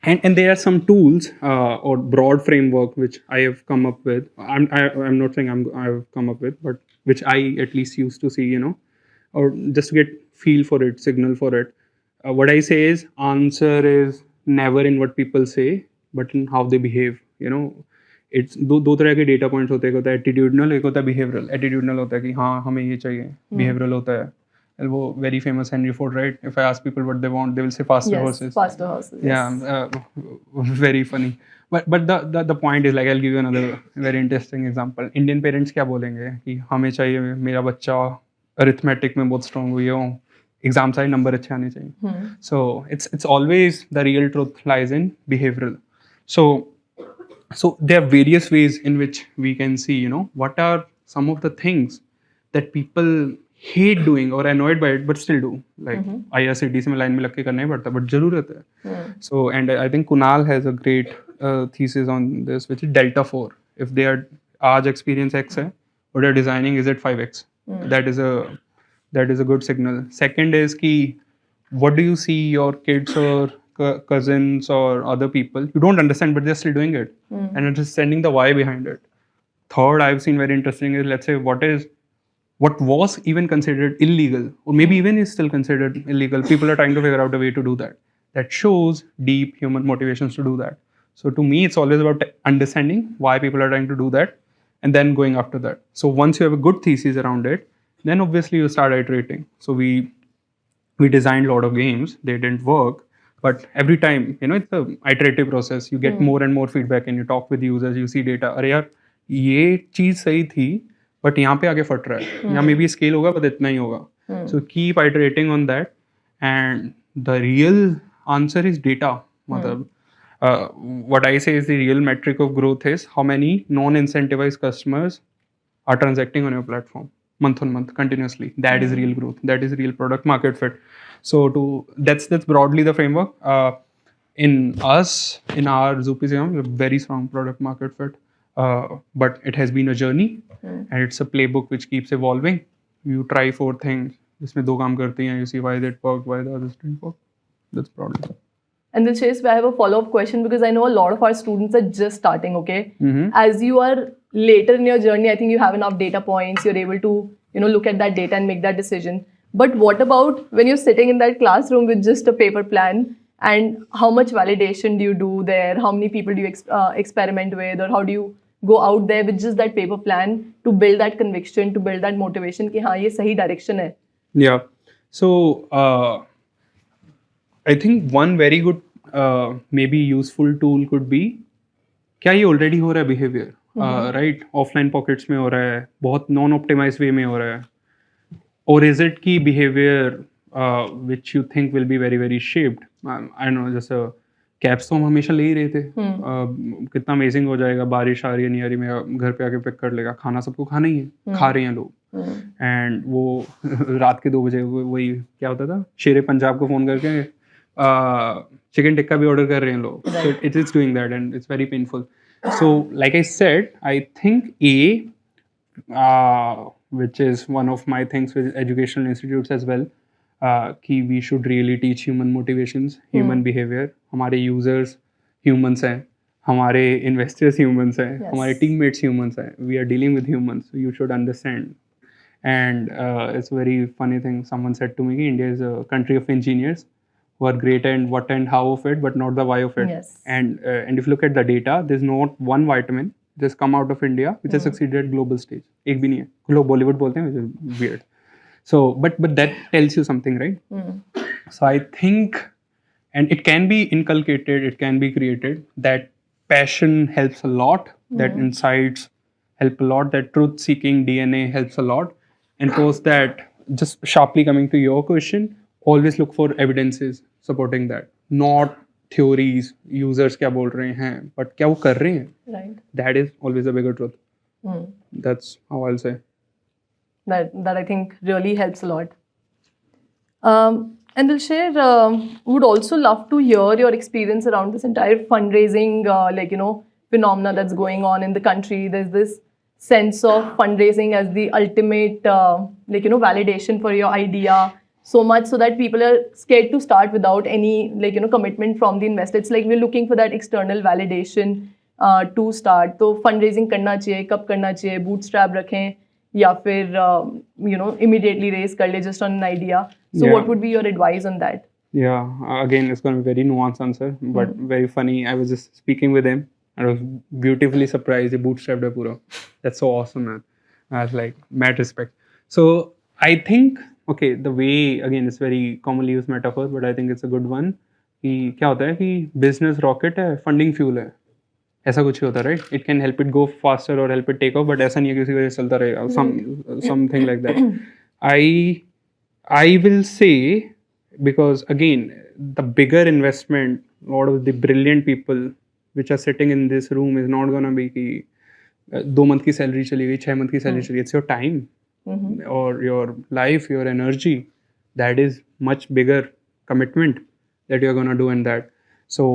and there are some tools or broad framework which I have come up with. I'm not saying I've come up with, but which I at least used to see, or just to get feel for it, signal for it. What I say is, answer is never in what people say, but in how they behave. It's दो तरह के data points होते हैं. एक होता है attitudinal, एक होता है behavioral. Attitudinal होता है कि हाँ हमें ये चाहिए. Behavioral होता है वो very famous Henry Ford, right? If I ask people what they want, they will say faster horses. Faster horses. Yes. Yeah, very funny. But the point is, like, I'll give you another very interesting example. Indian parents क्या बोलेंगे कि हमें चाहिए मेरा बच्चा arithmetic में बहुत strong हुई हो, exam सारे number अच्छे आने चाहिए. So it's always the real truth lies in behavioral. So there are various ways in which we can see, what are some of the things that people hate doing or annoyed by it but still do. Like IRCTC में line में लग के करना ही पड़ता, but जरूरत है. So and I think Kunal has a great thesis on this, which is delta 4. If they are आज experience X है, what they are designing is at 5X. That is a good signal. Second is कि what do you see your kids or cousins or other people, you don't understand but they're still doing it, and understanding the why behind it. Third, I've seen very interesting is, let's say, what was even considered illegal, or maybe even is still considered illegal, people are trying to figure out a way to do that. That shows deep human motivations to do that. So to me, it's always about understanding why people are trying to do that and then going after that. So once you have a good thesis around it, then obviously you start iterating. So we designed a lot of games, they didn't work, but every time, it's an iterative process. You get more and more feedback and you talk with users, you see data. अरे यार ये चीज़ सही थी, but यहाँ पे आगे फट रहा है. यहाँ maybe scale होगा, but इतना ही होगा. So keep iterating on that, and the real answer is data. मतलब what I say is the real metric of growth is how many non-incentivized customers are transacting on your platform month on month continuously. That is real growth. That is real product market fit. So that's broadly the framework. In our Zupee, we have very strong product market fit. But it has been a journey, and it's a playbook which keeps evolving. You try 4 things, जिसमें 2 काम करती हैं, you see why that worked, why the others didn't work. That's probably. And Dilsher, I have a follow-up question, because I know a lot of our students are just starting, okay? As you are later in your journey, I think you have enough data points, you're able to, look at that data and make that decision. But what about when you're sitting in that classroom with just a paper plan, and how much validation do you do there? How many people do you experiment with, or how do you go out there with just that paper plan to build that conviction, to build that motivation कि हाँ ये सही direction है? Yeah. So I think one very good maybe useful tool could be, क्या ये already हो रहा है behavior, right? Offline pockets में हो रहा है, बहुत non-optimized way में हो रहा है, or is it कि behavior which you think will be very very shaped? I don't know, जैसे कैप्स तो हम हमेशा ले ही रहे थे. कितना अमेजिंग हो जाएगा, बारिश आ रही है नहीं आ रही, मैं घर पे आके पिक कर लेगा. खाना सबको खाना ही है, खा रहे हैं लोग. एंड वो रात के 2 बजे वही क्या होता था, शेरे पंजाब को फ़ोन करके चिकन टिक्का भी ऑर्डर कर रहे हैं लोग. So it is doing that and it's very painful. So like I said, I think which is one of my things with educational institutes as well, कि we should really teach human motivations, human behavior. हमारे users humans हैं, हमारे investors humans हैं, हमारे teammates humans हैं. We are dealing with humans, so you should understand. And it's a very funny thing. Someone said to me, India is a country of engineers who are great at what and how of it, but not the why of it. Yes. And if you look at the data, there's not one vitamin just come out of India which has succeeded at global stage. एक भी नहीं है. लोग Bollywood बोलते हैं, which is weird. So but that tells you something, right? So I think, and it can be inculcated, it can be created, that passion helps a lot, that insights help a lot, that truth seeking DNA helps a lot. And post that, just sharply coming to your question, always look for evidences supporting that, not theories, users क्या बोल रहे हैं, but क्या वो कर रहे हैं. Right. That is always a bigger truth. That's how I'll say. That I think really helps a lot. And Dilsher, would also love to hear your experience around this entire fundraising, phenomena that's going on in the country. There's this sense of fundraising as the ultimate, validation for your idea. So much so that people are scared to start without any, commitment from the investor. It's like we're looking for that external validation to start. तो fundraising करना चाहिए, कब करना चाहिए, bootstrap रखें, या फिर immediately raise कर ले just on an idea. So what would be your advice on that? Yeah, again, it's going to be very nuanced answer, but very funny. I was just speaking with him, and I was beautifully surprised. He bootstrapped a pura. That's so awesome, man. I was like, mad respect. So I think, okay, the way, again, it's very commonly used metaphor, but I think it's a good one. कि क्या होता है कि business rocket है, funding fuel है. ऐसा कुछ ही होता है, right? It can help it go faster or help it take off, but ऐसा नहीं है कि उसी वजह से चलता रहेगा. Something like that. I will say, because again, the bigger investment, a lot of the brilliant people which are sitting in this room is not gonna be कि 2 month की salary चली गई, 6 month की salary चली गई. It's your time or your life, your energy. That is much bigger commitment that you're gonna do in that. So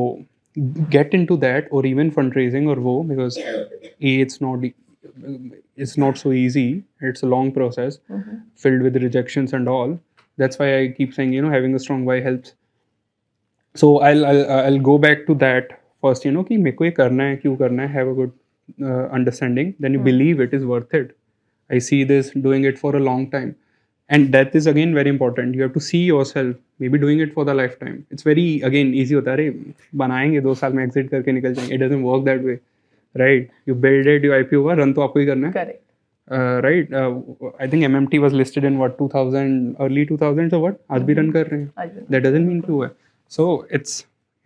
get into that, or even fundraising or wo, because it's not so easy. It's a long process filled with rejections and all. That's why I keep saying, having a strong why helps. So I'll go back to that first, कि मेरे को ये करना है, क्यों करना है, have a good understanding. Then you believe it is worth it. I see this, doing it for a long time. And that is again very important. You have to see yourself maybe doing it for the lifetime. It's very, again, easy होता है, अरे बनाएंगे 2 साल में exit करके निकल जाएंगे. It doesn't work that way, right? You build it, you IPO हुआ, run तो आपको ही करना है. Correct. Right? I think MMT was listed in what, 2000, early 2000s or what? आज भी run कर रहे हैं. That doesn't mean कि हुआ है. So you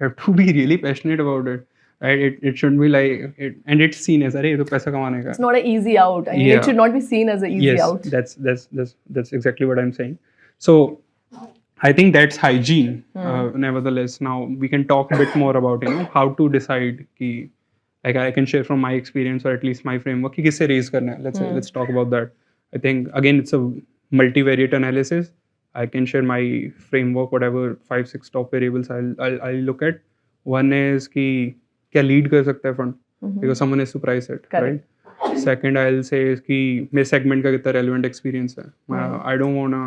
have to be really passionate about it. Right? It shouldn't be like it, and it's seen as अरे ये तो पैसा कमाने का. It's not an easy out. I mean, it should not be seen as an easy out. That's exactly what I'm saying. So I think that's hygiene. Nevertheless, now we can talk a bit more about how to decide कि, like, I can share from my experience, or at least my framework, कि किससे raise करना है. Let's talk about that. I think again it's a multivariate analysis. I can share my framework, whatever 5-6 top variables I'll look at. One is कि क्या lead कर सकता है fund, because someone has to price it, right? Second, I'll say is कि मेरे segment का कितना relevant experience है. I don't wanna,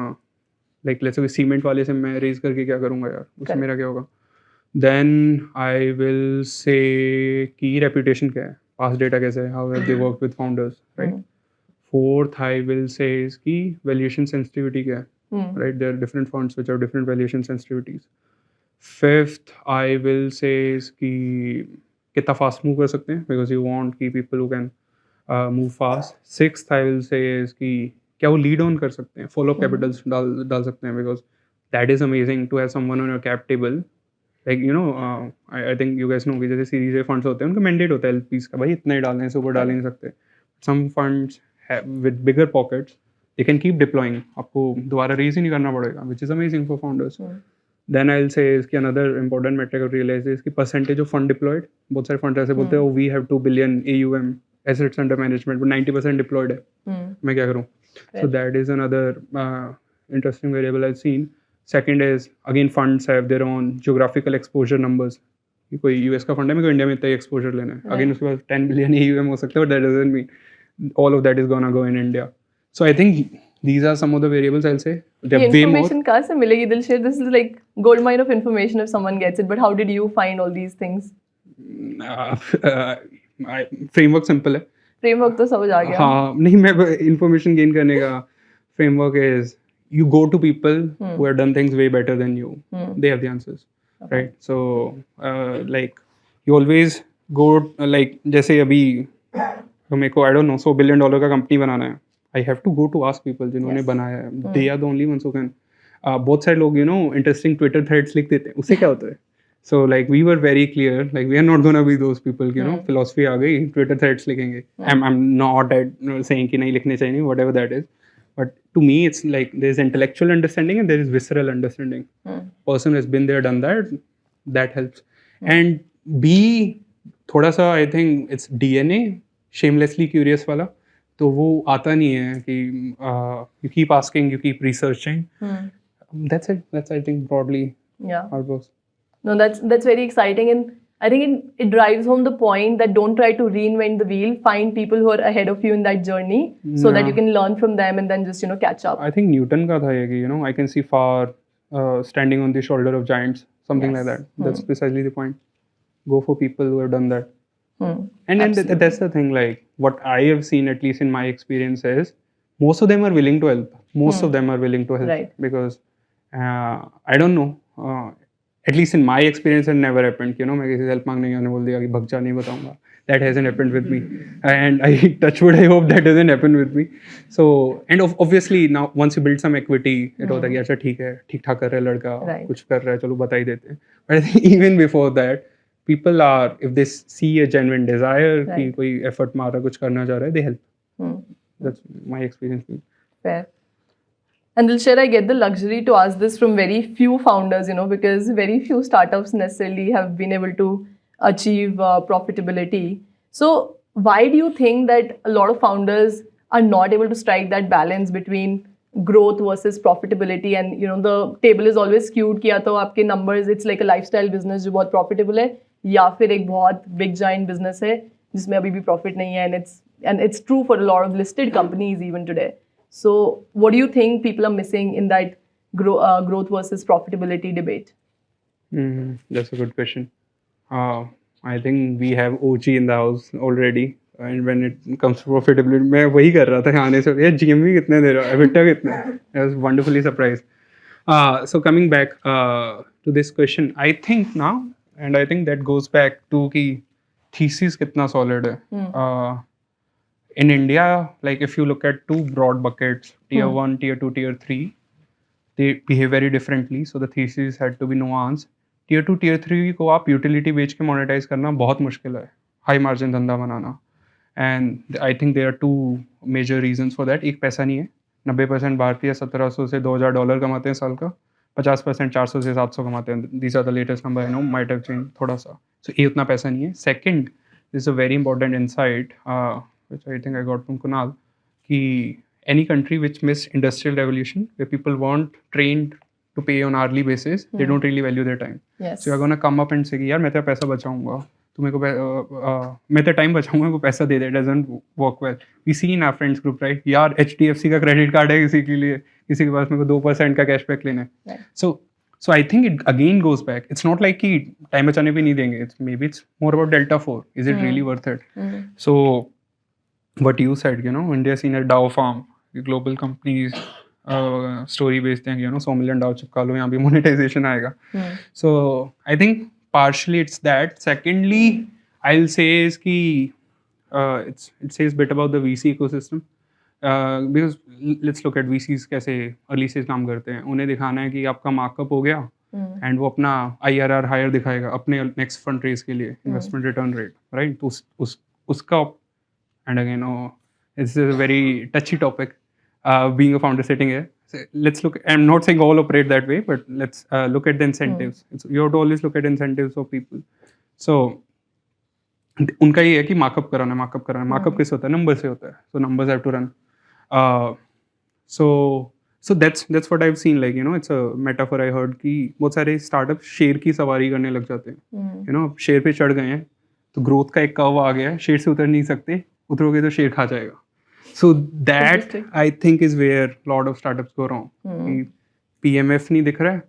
like, let's say cement वाले से मैं raise करके क्या करूँगा यार, उससे मेरा क्या होगा. Then I will say कि reputation क्या है, past data कैसे है, how have they worked with founders, right? Fourth, I will say is कि valuation sensitivity क्या है, right? There are different funds which have different valuation sensitivities. Fifth, I will say is कि कितना fast move कर सकते हैं, because you want key people who can move fast. Sixth, I will say is कि क्या वो lead on कर सकते हैं, follow up capitals डाल सकते हैं, because that is amazing to have someone on your cap table. Like, I think you guys know कि जैसे सीरीज ए फंड्स होते हैं, उनका मैंडेट होता है एलपीज का, भाई इतना ही डालने हैं, ऊपर डाल ही नहीं सकते. Some funds with bigger pockets, they can keep deploying. आपको दोबारा रेज ही नहीं करना पड़ेगा, which is amazing for founders. Then I'll say is कि another important metric to realize is कि percentage of fund deployed. बहुत सारे funds ऐसे बोलते हैं, we have 2 billion AUM assets under management, but 90% deployed है. मैं क्या करूँ? So that is another interesting variable I've seen. Second is, again, funds have their own geographical exposure numbers. कोई यूएस का फंड है, मेरे को इंडिया में इतना ही एक्सपोजर लेना है. अगेन उसके पास 10 billion AUM हो सकता है, but that doesn't mean all of that is gonna go in India. So I think these are some of the variables I'll say. There are way more. Information कहाँ से मिलेगी Dilsher? This is like gold mine of information if someone gets it. But how did you find all these things? Framework simple है. Framework तो समझ आ गया. हाँ, नहीं, मैं information gain करने का framework is you go to people who have done things way better than you. They have the answers, right? So like you always go like जैसे अभी मेरे को I don't know $100 billion का company बनाना है. I have to go to ask people जिन्होंने Yes. बनाया है. They are the only ones who can. बहुत सारे लोग interesting Twitter threads लिख देते हैं. उससे क्या होता है? So like we were very clear, like we are not gonna be those people, philosophy आ गई, Twitter threads लिखेंगे. I'm not saying कि नहीं लिखने चाहिए, whatever that is. But to me, it's like there's intellectual understanding and there is visceral understanding. Person has been there, done that. That helps. And B, थोड़ा सा I think it's DNA, shamelessly curious वाला. तो वो आता नहीं है कि you keep asking, you keep researching. That's it. That's I think broadly Yeah. how it works. No, that's very exciting, and I think it drives home the point that don't try to reinvent the wheel. Find people who are ahead of you in that journey, so that you can learn from them and then just catch up. I think Newton का था ये कि I can see far, standing on the shoulder of giants, something like that. That's precisely the point. Go for people who have done that. And then that's the thing. Like what I have seen, at least in my experience, is most of them are willing to help. Most of them are willing to help. Right. Because I don't know. At least in my experience, it never happened. मैं किसी से help मांगने गया बोल दिया कि भग जा नहीं बताऊंगा. That hasn't happened with me, and I touch wood. I hope that doesn't happen with me. So, and obviously now once you build some equity, it होता है कि अच्छा ठीक है, ठीक ठाक कर रहा है लड़का, कुछ कर रहा है, चलो बता ही देते हैं. But I think even before that, people are, if they see a genuine desire कि कोई effort मार रहा है, कुछ करना चाह रहा है, they help. That's my experience. Fair. And Dilsher, I get the luxury to ask this from very few founders, because very few startups necessarily have been able to achieve profitability. So why do you think that a lot of founders are not able to strike that balance between growth versus profitability? And the table is always skewed कि या तो आपके numbers, it's like a lifestyle business जो बहुत profitable है, या फिर एक बहुत big giant business है जिसमें अभी भी profit नहीं है, and it's true for a lot of listed companies even today. So what do you think people are missing in that growth versus profitability debate? That's a good question. I think we have OG in the house already. And when it comes to profitability, मैं वही कर रहा था आने से, यार GMV कितने दे रहा है, EBITDA कितने? I was wonderfully surprised. So coming back to this question, I think now, and I think that goes back to कि thesis कितना solid है. In India, like if you look at two broad buckets, tier 1, tier 2, tier 3, they behave very differently. So the thesis had to be nuanced. Tier 2, tier 3 को आप utility बेच के monetize करना बहुत मुश्किल है. High margin धंधा बनाना. And I think there are two major reasons for that. एक पैसा नहीं है. 90% भारतीय $1,700 से $2,000 कमाते हैं साल का. 50% 400 से 700 कमाते हैं. These are the latest number I know. Might have changed थोड़ा सा. So ये उतना पैसा नहीं है. Second, this is a very important insight, which I think I got from Kunal, कि any country which missed industrial revolution, where people weren't trained to pay on hourly basis, they don't really value their time. Yes. So you're gonna come up and say कि यार मैं तेरा पैसा बचाऊंगा, तू मेरे को मैं तेरा टाइम बचाऊंगा, मेरे को पैसा दे दे. Doesn't work well. We see in our friends group, right? यार HDFC का credit card है किसी के लिए, किसी के पास मेरे को 2% का cashback लेना है. Right. So I think it again goes back. It's not like कि time बचाने पे नहीं देंगे. Maybe it's more about delta 4. Is it really worth it? So what you said, India seen a DAO farm. Global companies story बेचते हैं, 100 million DAO चिपका लो, यहाँ भी monetization आएगा. So I think partially it's that. Secondly, I'll say is कि it says bit about the VC ecosystem. Because let's look at VCs कैसे early stage काम करते हैं. उन्हें दिखाना है कि आपका markup हो गया, and वो अपना IRR higher दिखाएगा अपने next fund raise के लिए, investment return rate, right? तो उसका, and again, this is a very touchy topic, being a founder sitting here. So let's look, I'm not saying all operate that way, but let's look at the incentives. You have to always look at incentives of people. So उनका ये है कि markup कराना. Markup किस होता है? Number से होता है. So numbers have to run. So that's what I've seen. Like, it's a metaphor I heard कि बहुत सारे स्टार्टअप शेर की सवारी करने लग जाते हैं. अब शेर पे चढ़ गए हैं तो ग्रोथ का एक कर्व आ गया है, शेर से उतर नहीं सकते, उतरोगे तो शेर खा जाएगा. So that I think is where lot of startups go wrong. PMF नहीं दिख रहा है,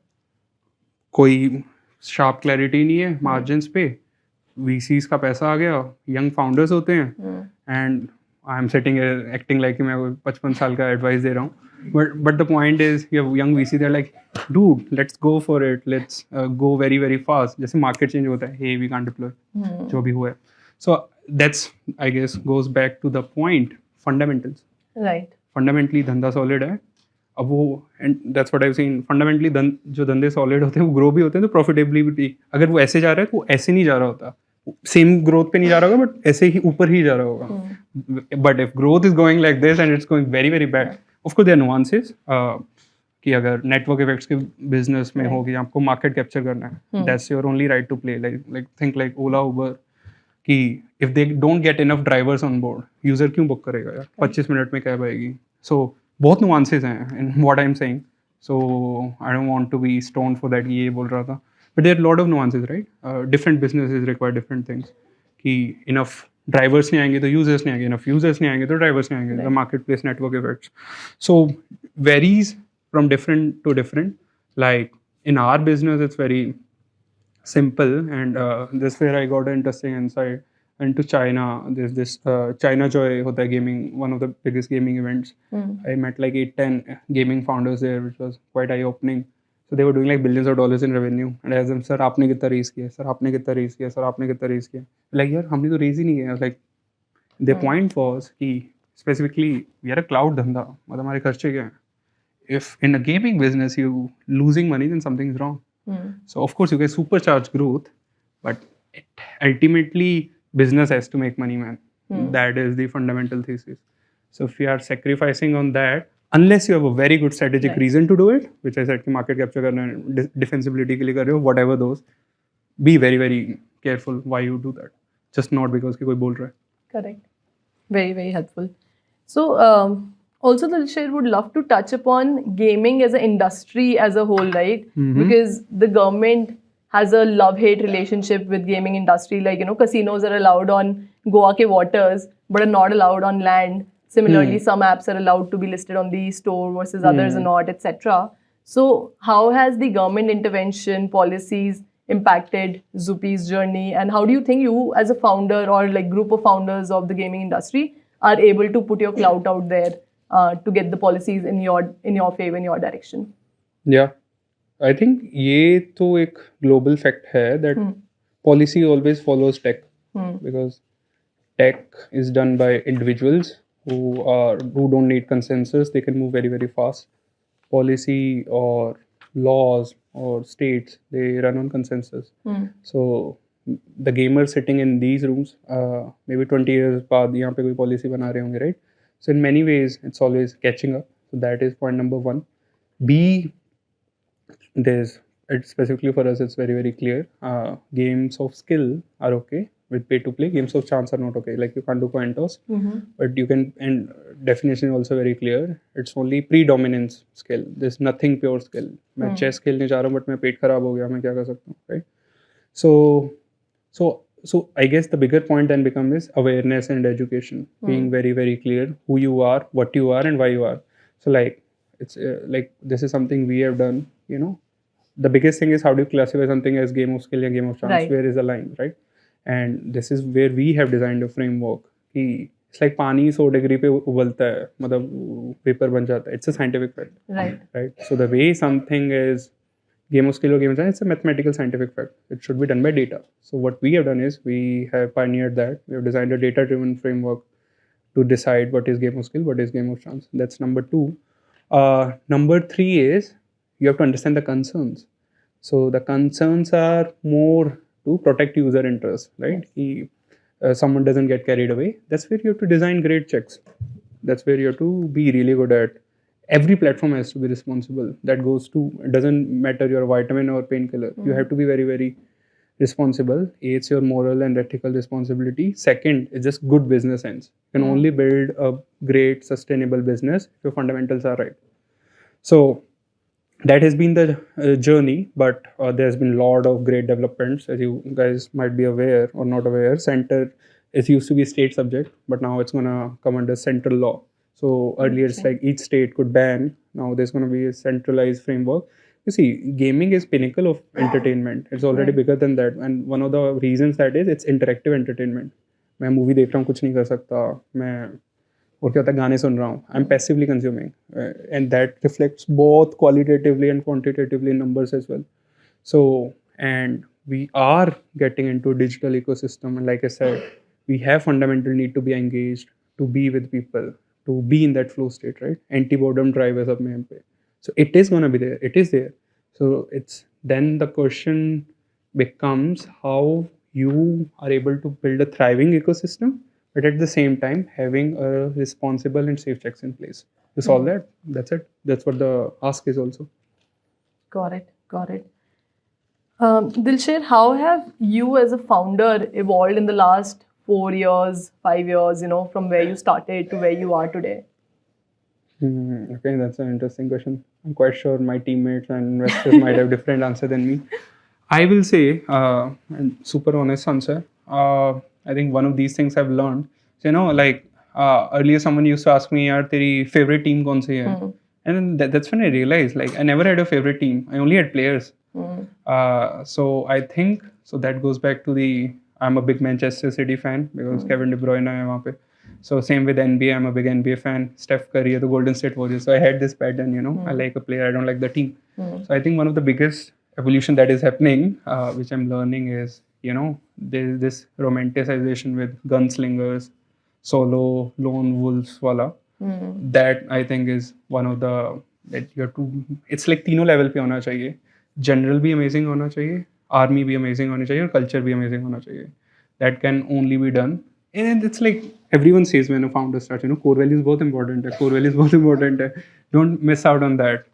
कोई sharp clarity नहीं है margins पे, VCs का पैसा आ गया, young founders होते हैं, and I'm sitting here acting like मैं 55 साल का advice दे रहा हूँ. But the point is, you have young VC, they're like, dude, let's go for it, let's go very very fast. जैसे market change होता है, hey, we can't deploy, जो भी हुआ है. So that's, I guess, goes back to the point, fundamentals. Right. Fundamentally धंधा solid है, अब वो, and that's what I have scene, fundamentally जो धंधे सॉलिड होते हैं वो ग्रो भी होते हैं, तो प्रॉफिटेबिलिटी, अगर वो ऐसे जा रहा है तो वो ऐसे नहीं जा रहा होता, सेम ग्रोथ पे नहीं जा रहा होगा, बट ऐसे ही ऊपर ही जा रहा होगा. But if growth is going like this and it's going very very bad, of course there are nuances, कि अगर नेटवर्क इफेक्ट्स के बिजनेस में हो कि आपको मार्केट कैप्चर करना है, that's your only right to play, like think like Ola Uber, कि if they don't get enough drivers on board, user क्यों बुक करेगा यार, 25 मिनट में कैब आएगी. सो बहुत नुआंसेस हैं in what I am saying, so I don't want to be stone for that, ये बोल रहा था, but there are lot of nuances, right. Different businesses require different things, कि इनफ ड्राइवर्स नहीं आएंगे तो यूजर्स नहीं आएंगे, इनफ यूजर्स नहीं आएंगे तो ड्राइवर्स नहीं आएंगे, the market place network effects. So varies from different to different. Like in our business, it's very simple, and this where I got an interesting insight into China. There's this China Joy hota hai gaming, one of the biggest gaming events. I met like 8-10 gaming founders there, which was quite eye opening. So they were doing like billions of dollars in revenue, and I asked them, sir आपने कितना raise किया, sir आपने कितना raise किया, sir आपने कितना raise किया, like यार हमने तो raise ही नहीं किया. Like their point was कि specifically we are a cloud धंधा, मतलब हमारे खर्चे क्या हैं. If in a gaming business you losing money, then something is wrong. So of course you can supercharge growth, but ultimately business has to make money, man. That is the fundamental thesis. So if you are sacrificing on that, unless you have a very good strategic reason to do it, which I said कि market capture करना है, defensibility के लिए कर रहे हो, whatever those, be very very careful why you do that. Just not because कि कोई बोल रहा है. Correct. Very, very helpful. So, also, Dilsher would love to touch upon gaming as an industry as a whole, right? Because the government has a love-hate relationship with gaming industry. Like, casinos are allowed on Goa ke waters, but are not allowed on land. Similarly, some apps are allowed to be listed on the store versus others are not, etc. So, how has the government intervention policies impacted Zupee's journey, and how do you think you, as a founder or like group of founders of the gaming industry, are able to put your clout out there to get the policies in your favor, in your direction? Yeah, I think ये तो एक global fact है that policy always follows tech, because tech is done by individuals who don't need consensus. They can move very very fast. Policy or laws or states, they run on consensus. So the gamers sitting in these rooms, maybe 20 years बाद यहाँ पे कोई policy बना रहे होंगे, right? So in many ways, it's always catching up. So that is point number one. B, it's specifically for us, it's very, very clear. Games of skill are okay with pay to play. Games of chance are not okay. Like you can't do coin toss, but you can, and definition is also very clear. It's only predominance skill. There's nothing pure skill. मैं chess खेलने जा रहा हूँ, but मैं पेट खराब हो गया, मैं क्या कर सकता हूँ, right? So I guess the bigger point then becomes is awareness and education, being very very clear who you are, what you are, and why you are. So like it's like this is something we have done. The biggest thing is how do you classify something as game of skill and game of chance? Right. Where is the line, right? And this is where we have designed a framework. कि it's like पानी 100 degree पे उबलता है, मतलब paper बन जाता है. It's a scientific fact. Right. So the way something is game of skill or game of chance, it's a mathematical scientific fact. It should be done by data. So what we have done is we have pioneered that. We have designed a data-driven framework to decide what is game of skill, what is game of chance. That's number 2. Number 3 is you have to understand the concerns. So the concerns are more to protect user interest, right? Someone doesn't get carried away. That's where you have to design great checks. That's where you have to be really good at. Every platform has to be responsible. That goes to, it doesn't matter your vitamin or painkiller. You have to be very, very responsible. It's your moral and ethical responsibility. Second, it's just good business sense. You can only build a great sustainable business if your fundamentals are right. So that has been the journey, but there's been a lot of great developments, as you guys might be aware or not aware. Center, it used to be a state subject, but now it's gonna come under central law. So earlier it's like each state could ban. Now there's going to be a centralized framework. You see, gaming is pinnacle of entertainment. It's already bigger than that. And one of the reasons that is it's interactive entertainment. मैं movie देख रहा हूँ, कुछ नहीं कर सकता. मैं और क्या होता है, गाने सुन रहा हूँ. I'm passively consuming, and that reflects both qualitatively and quantitatively in numbers as well. So, and we are getting into digital ecosystem, and like I said, we have fundamental need to be engaged, to be with people, to be in that flow state, right? Anti-boredom drive है सब में यहाँ पे. So it is gonna be there. It is there. So it's then the question becomes how you are able to build a thriving ecosystem, but at the same time having a responsible and safe checks in place to solve that. That's it. That's what the ask is also. Got it. Got it. Dilsher, how have you as a founder evolved in the last 4 years, 5 years, from where you started to where you are today? Okay, that's an interesting question. I'm quite sure my teammates and investors might have different answer than me. I will say, and super honest answer. I think one of these things I've learned. So, like earlier, someone used to ask me, "Yaar, teri favorite team kaun si hai?" And then that's when I realized, like, I never had a favorite team. I only had players. So I think that goes back to I'm a big Manchester City fan because Kevin De Bruyne hai wahan pe. So same with NBA, I'm a big NBA fan. Steph Curry, the Golden State Warriors. So I had this pattern, I like a player, I don't like the team. So I think one of the biggest evolution that is happening, which I'm learning is, there's this romanticization with gunslingers, solo, lone wolves wala. That I think is one of the, that you have to, it's like तीनों level पे होना चाहिए. General भी amazing होना चाहिए, army भी amazing होना चाहिए और culture भी amazing होना चाहिए. That can only be done. And it's like everyone says when a founder starts, core values बहुत important है, core values बहुत important है. Don't miss out on that.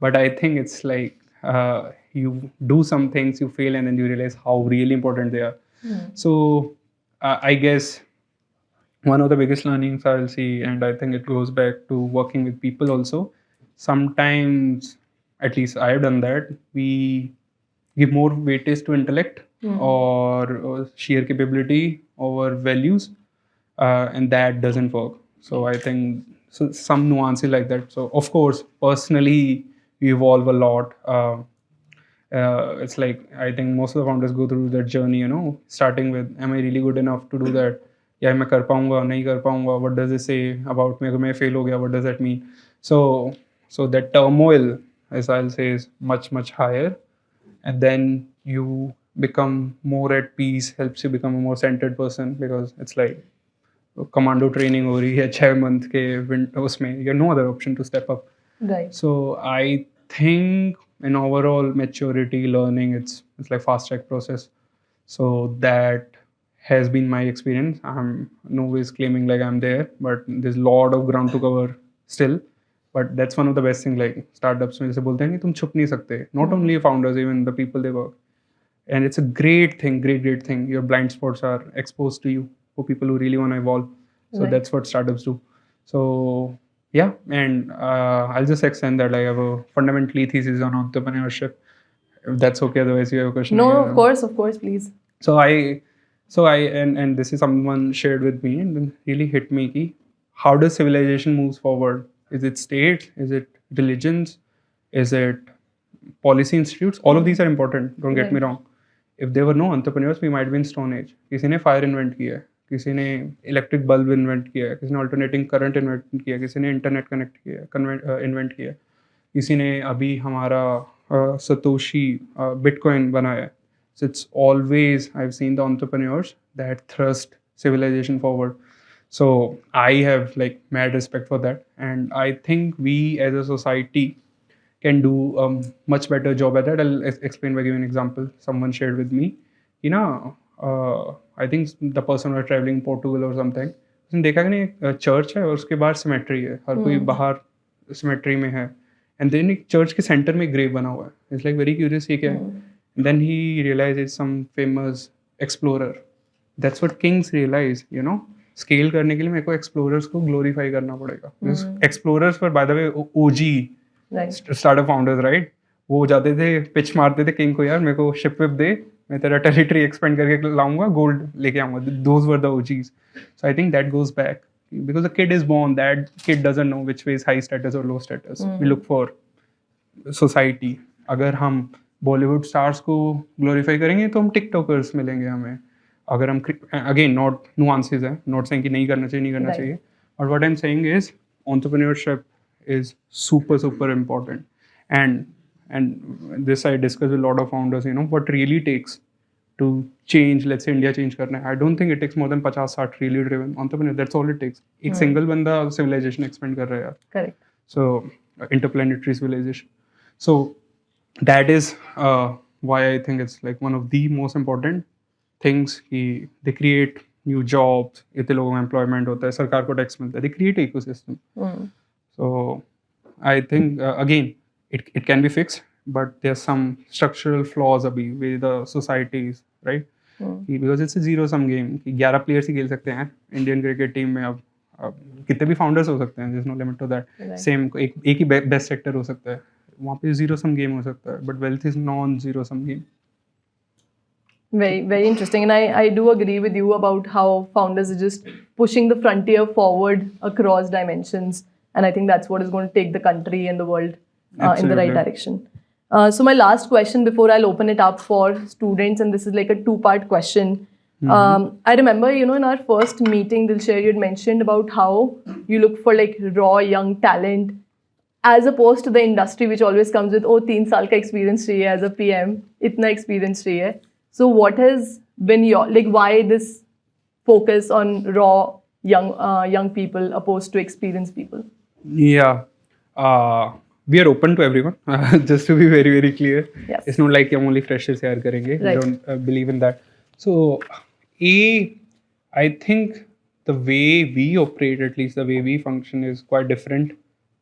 But I think it's like you do some things, you fail, and then you realize how really important they are. So I guess one of the biggest learnings I'll see, and I think it goes back to working with people also. Sometimes, at least I have done that, we give more weightage to intellect or sheer capability over values, and that doesn't work. So I think some nuances like that. So of course, personally, we evolve a lot. It's like I think most of the founders go through that journey, starting with, am I really good enough to do that? या मैं कर पाऊंगा नहीं कर पाऊंगा, what does it say about me अगर मैं fail हो गया, what does that mean? So that turmoil, as I'll say, is much higher, and then you become more at peace, helps you become a more centered person, because it's like commando training हो रही है 6 month के उसमें, you have no other option to step up. Right. So I think in overall maturity learning, it's like fast track process. So that has been my experience. I'm no ways claiming like I'm there, but there's a lot of ground to cover still. But that's one of the best things, like startups में जैसे बोलते हैं कि तुम छुप नहीं सकते. Not only founders, even the people they work. And it's a great thing, great thing. Your blind spots are exposed to you for people who really want to evolve. So that's what startups do. So yeah, and I'll just extend that. I have a fundamentally thesis on entrepreneurship. If that's okay, otherwise you have a question. No, of course, please. So I and this is someone shared with me and then really hit me ki, how does civilization moves forward? Is it states? Is it religions? Is it policy institutes? All of these are important. Don't get me wrong. If there were no entrepreneurs, we might be in Stone Age. किसी ने fire invent किया है, किसी ने electric bulb invent किया है, किसी ने alternating current invent किया है, किसी ने internet connect किया है, invent किया है, किसी ने अभी हमारा Satoshi Bitcoin बनाया है. So it's always, I've seen the entrepreneurs that thrust civilization forward. So I have like mad respect for that, and I think we as a society can do a much better job at that. I'll explain by giving an example. Someone shared with me, I think the person was traveling in Portugal or something. उसने देखा कि नहीं church है और उसके बाहर symmetry है, हर कोई बाहर सिमेट्री में है, एंड देन एक चर्च के सेंटर में ग्रेव बना हुआ है. इट्स लाइक वेरी क्यूरियस, ये क्या है? Then he realized it's some famous explorer. That's what kings realize, Scale करने के लिए मेरे को explorers को glorify करना पड़ेगा. Explorers पर by the way OG startup founders, right? वो जाते थे pitch मारते थे king को, यार मेरे को ship whip दे, मैं तेरा territory expand करके लाऊंगा, gold लेके आऊंगा. Those were the OGs. So I think that goes back because the kid is born, that kid doesn't know which way is high status or low status. We look for society. अगर हम Bollywood stars को glorify करेंगे तो हम TikTokers मिलेंगे हमें. अगर हम अगेन नॉट नुआंसेस है, नॉट सेइंग कि नहीं करना चाहिए, और what I am saying is entrepreneurship is super important, and this I discuss with a lot of founders, what really takes to change, let's say India change करना है, I don't think it takes more than 50-60 really driven entrepreneur. That's all it takes. एक single बंदा civilization expand कर रहा है यार. Correct. So interplanetary civilization. So that is why I think it's like one of the most important things कि they create new jobs, इतने लोगों में employment होता है, सरकार को tax मिलता है, they create an ecosystem. So I think again it can be fixed, but there's some structural flaws अभी with the societies, right? Because it's a zero sum game कि 11 players ही खेल सकते हैं इंडियन क्रिकेट टीम में. अब कितने भी founders हो सकते हैं, there's no limit to that. Same एक ही बेस्ट सेक्टर हो सकता है, वहाँ पे जीरो सम गेम हो सकता है, but wealth is non zero sum game. Very interesting. And I do agree with you about how founders are just pushing the frontier forward across dimensions. And I think that's what is going to take the country and the world in the right direction. So my last question before I'll open it up for students, and this is like a two-part question. I remember, in our first meeting, Dilsher, you had mentioned about how you look for like raw young talent as opposed to the industry which always comes with 3 साल का experience चाहिए as a PM, इतना experience चाहिए. So what has been your, like, why this focus on raw young people opposed to experienced people? Yeah. We are open to everyone, just to be very, very clear. Yes. It's not like हम only freshers hire करेंगे. Right. We don't believe in that. So, I think the way we operate, at least the way we function, is quite different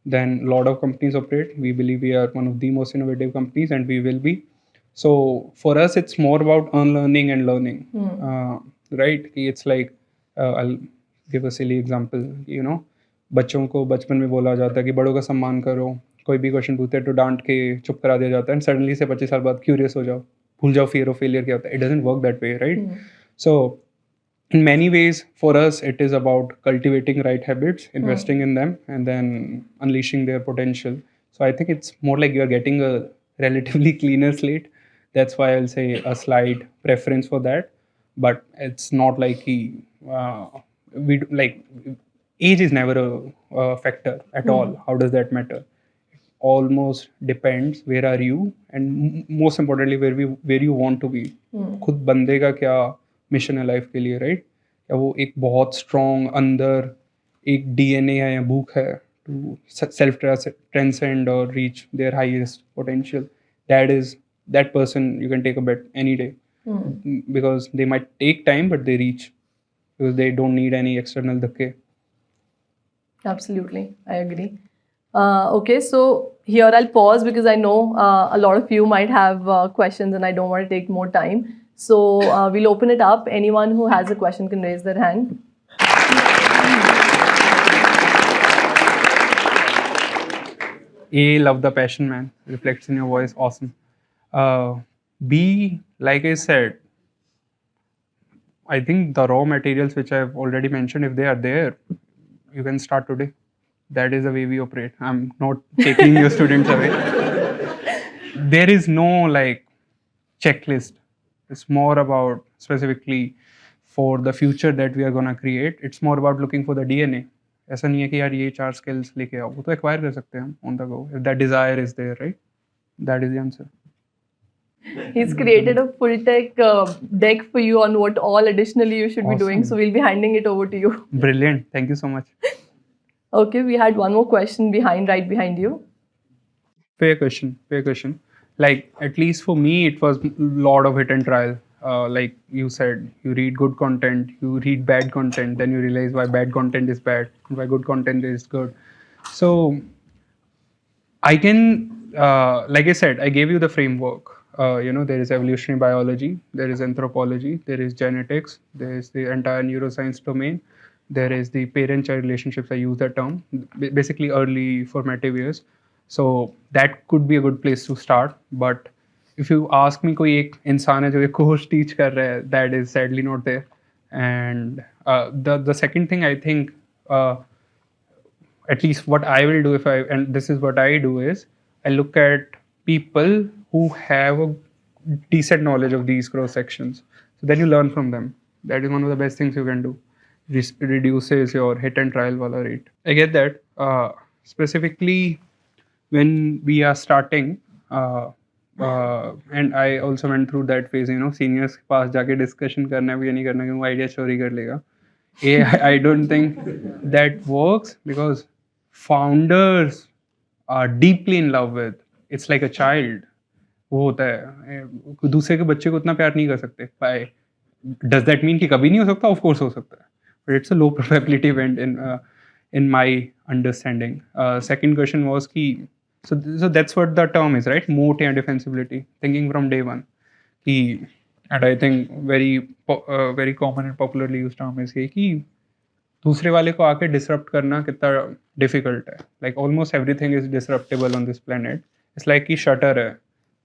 than a lot of companies operate. We believe we are one of the most innovative companies, and we will be. So for us, it's more about unlearning and learning, right? It's like, I'll give a silly example, बच्चों को बचपन में बोला जाता है कि बड़ों का सम्मान करो, कोई भी क्वेश्चन पूछते हैं तो डांट के चुप करा दिया जाता है, एंड सडनली से 25 साल बाद क्यूरियस हो जाओ, भूल जाओ फियर ऑफ फेलियर क्या होता है. It doesn't work that way, right? So in many ways, for us, it is about cultivating right habits, investing in them, and then unleashing their potential. So I think it's more like you're getting a relatively cleaner slate. That's why I'll say a slight preference for that. But it's not like age is never a factor at all. How does that matter? It almost depends where are you, and most importantly, where you want to be. खुद बंदे का क्या mission है life के लिए, right? या वो एक बहुत स्ट्रॉन्ग अंदर एक DNA है या भूख है टू सेल्फ ट्रांसेंड और reach their highest potential. that person you can take a bet any day, because they might take time but they reach because they don't need any external dhakke. Absolutely, I agree. Okay, so here I'll pause because I know a lot of you might have questions and I don't want to take more time. So we'll open it up. Anyone who has a question can raise their hand. Love the passion, man. Reflects in your voice. Awesome. B, like I said, I think the raw materials which I've already mentioned, if they are there, you can start today. That is the way we operate. I'm not taking your students away. There is no like checklist. It's more about specifically for the future that we are going to create. It's more about looking for the DNA. ऐसा नहीं है कि यार ये 4 skills लेके आओ, वो तो acquire कर सकते हैं हम on the go. If that desire is there, right? That is the answer. He's created a full tech deck for you on what all additionally you should be doing. So we'll be handing it over to you. Brilliant. Thank you so much. Okay, we had one more question right behind you. Fair question. Like, at least for me, it was a lot of hit and trial. Like you said, you read good content, you read bad content, then you realize why bad content is bad and why good content is good. So I can, like I said, I gave you the framework. There is evolutionary biology, there is anthropology, there is genetics, there is the entire neuroscience domain, there is the parent-child relationships. I use that term, basically early formative years. So that could be a good place to start. But if you ask me, कोई एक इंसान है जो एक course teach कर रहा है, that is sadly not there. And the second thing I think, at least what I will do and this is what I do, is I look at people who have a decent knowledge of these cross sections. So then you learn from them. That is one of the best things you can do. Reduces your hit and trial wala rate. I get that. Specifically, when we are starting, and I also went through that phase, you know, seniors के पास जाके discussion करना भी या नहीं करना, क्योंकि वो idea चोरी कर लेगा. I don't think that works because founders are deeply in love with. It's like a child. वो होता है, दूसरे के बच्चे को उतना प्यार नहीं कर सकते. Does that mean कि कभी नहीं हो सकता? Of course हो सकता है. But it's a low probability event in my understanding. Second question was कि so that's what the term is, right? Moat and defensibility. Thinking from day one. कि and I think very common and popularly used term is कि दूसरे वाले को आके disrupt करना कितना difficult है. Like almost everything is disruptable on this planet. It's like कि शटर है,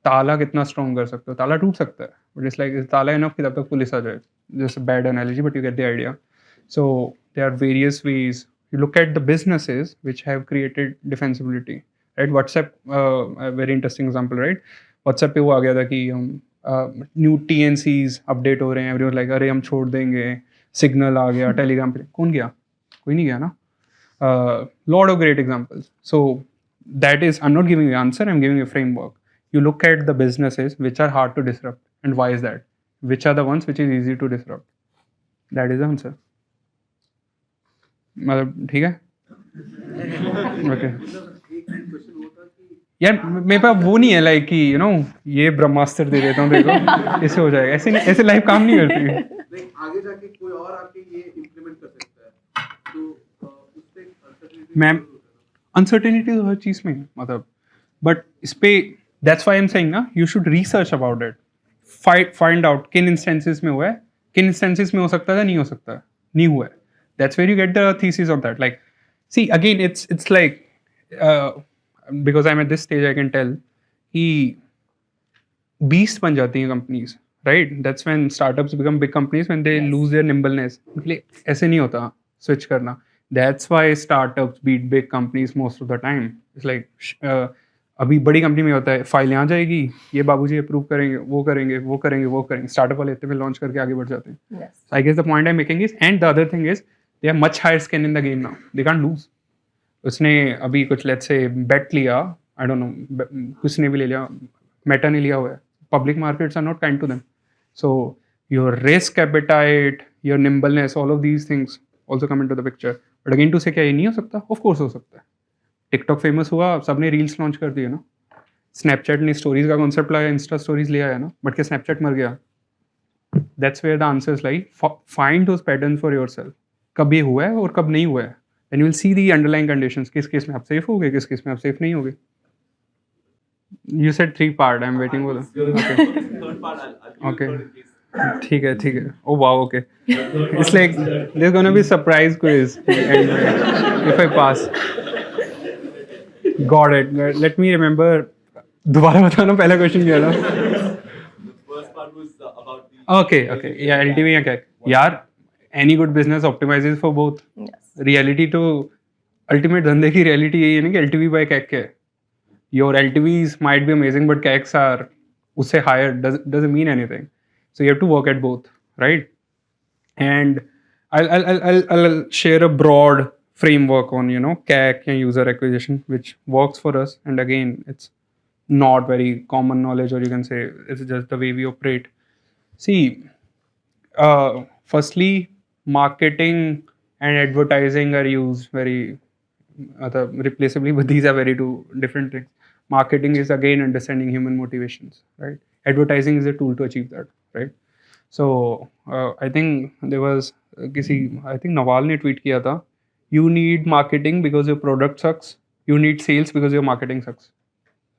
ताला कितना स्ट्रॉन्ग कर सकते हो? ताला टूट सकता है, बट इट्स लाइक ताला इनफ कि तब तक पुलिस आ जाए. Just bad analogy, but you get the idea. So there are various ways. You look at the businesses which have created defensibility, right? WhatsApp, a very interesting example, right? WhatsApp पे वो आ गया था कि हम new TNCs update हो रहे हैं. Everyone like अरे हम छोड़ देंगे. सिग्नल आ गया, टेलीग्राम पे कौन गया? कोई नहीं गया ना. Lot of great examples. So that is, I'm not giving you an answer, I'm giving you a framework. You look at the businesses which are hard to disrupt, and why is that? Which are the ones which is easy to disrupt? That is the answer. मतलब ठीक है. Okay यार मेरे पास वो नहीं है like कि you know ये ब्रह्मास्त्र दे देता हूँ देखो इससे हो जाएगा. ऐसे लाइफ काम नहीं करती. आगे जाके कोई और आके ये इम्प्लीमेंट कर सकता है, तो उससे मैम अनसर्टेनिटी तो हर चीज़ में है, मतलब. बट इस पे that's why I am saying ना, you should research about it. Find out किन इंस्टेंसेस में हुआ है, किन इंस्टेंसेस में हो सकता है, नहीं हो सकता है, नहीं हुआ है. That's where you get the thesis of that. Like, see, again, it's like, because I'm at this stage, I can tell, कि beast बन जाती हैं companies, right? That's when startups become big companies, when they lose their nimbleness. मतलब ऐसे नहीं होता switch करना. That's why startups beat big companies most of the time. It's like, अभी बड़ी कंपनी में होता है, फाइल यहाँ जाएगी, ये बाबूजी अप्रूव करेंगे, वो करेंगे, वो करेंगे, वो करेंगे. स्टार्टअप वाले इतने में लॉन्च करके आगे बढ़ जाते हैं. I guess the point I making is, and the other thing is, they have much higher skin in the game now. They can't lose. उसने अभी कुछ let's say bet लिया, I don't know, किसने भी ले लिया, मेटा ने लिया हुआ है. Public markets are not kind to them. So your risk appetite, your nimbleness, all of these things also come into the picture. But again to say क्या ये नहीं हो सकता? Of course हो सकता है. TikTok famous हुआ, सबने रील्स लॉन्च कर दिए ना. Snapchat ने स्टोरीज का कॉन्सेप्ट लाया, इंस्टा स्टोरीज ले आया ना, बट क्या Snapchat मर गया? That's where the answers lie. Find those patterns for yourself. कब ये हुआ है और कब नहीं हुआ है. Then you will see the underlying conditions. किस केस में आप सेफ होगे, किस केस में आप सेफ नहीं होगे. You said 3 part. I'm waiting for the. Okay. third part, I'll Okay. third ठीक है. Oh wow. Okay. It's like there's gonna be surprise quiz if I pass. Got it. Let me remember. दोबारा बताना पहला question क्या था. first part was about the Okay. Yeah, LTV या क्या? यार any good business optimizes for both. Yes. Reality तो ultimate धंधे की reality यही है ना कि LTV by CAC क्या है. Your LTVs might be amazing, but CACs are उससे higher. Doesn't mean anything. So you have to work at both, right? And I'll share a broad framework on, you know, CAC and user acquisition, which works for us. And again, it's not very common knowledge, or you can say it's just the way we operate. See, firstly, marketing and advertising are used very replaceably, but these are very two different things. Marketing is again understanding human motivations, right? Advertising is a tool to achieve that, right? So I think there was I think Nawal ने tweet किया था, you need marketing because your product sucks, you need sales because your marketing sucks.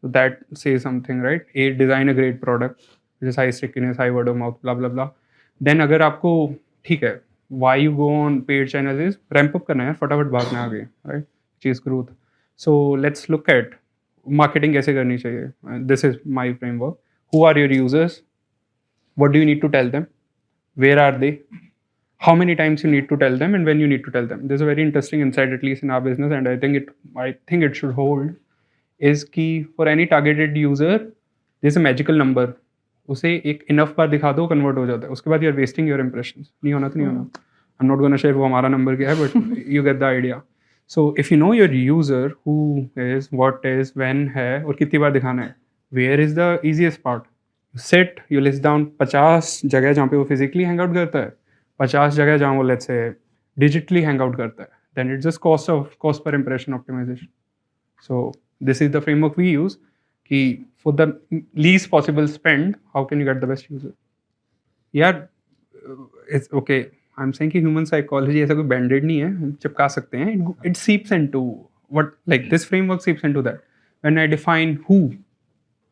So that says something, right? Design a great product which is high stickiness, high word of mouth, blah blah blah. Then अगर आपको ठीक है, why you go on paid channels is ramp up करना है, फटाफट भागना आगे, right? Chase growth. So let's look at marketing कैसे करनी चाहिए. This is my framework. Who are your users? What do you need to tell them? Where are they? How many times you need to tell them, and when you need to tell them. There's a very interesting insight, at least in our business, and I think it should hold, is कि for any targeted user, there's a magical number. उसे एक enough बार दिखा दो, convert हो जाता है. उसके बाद you are wasting your impressions. नहीं होना तो नहीं होना. I am not gonna share वो हमारा नंबर क्या है, but you get the idea. So if you know your user who is, what is, when है, और कितनी बार दिखाना है, Where is the easiest part? You sit, you list down 50 जगह जहाँ पे वो physically hang out करता है, 50 जगह जहाँ वो let's say digitally hang out करता है. Then it's just cost per impression optimization. So this is the framework we use. कि for the least possible spend, how can you get the best user? यार it's okay. I'm saying कि human psychology ऐसा कोई band-aid नहीं है, हम चिपका सकते हैं. It seeps into what, like this framework seeps into that. When I define who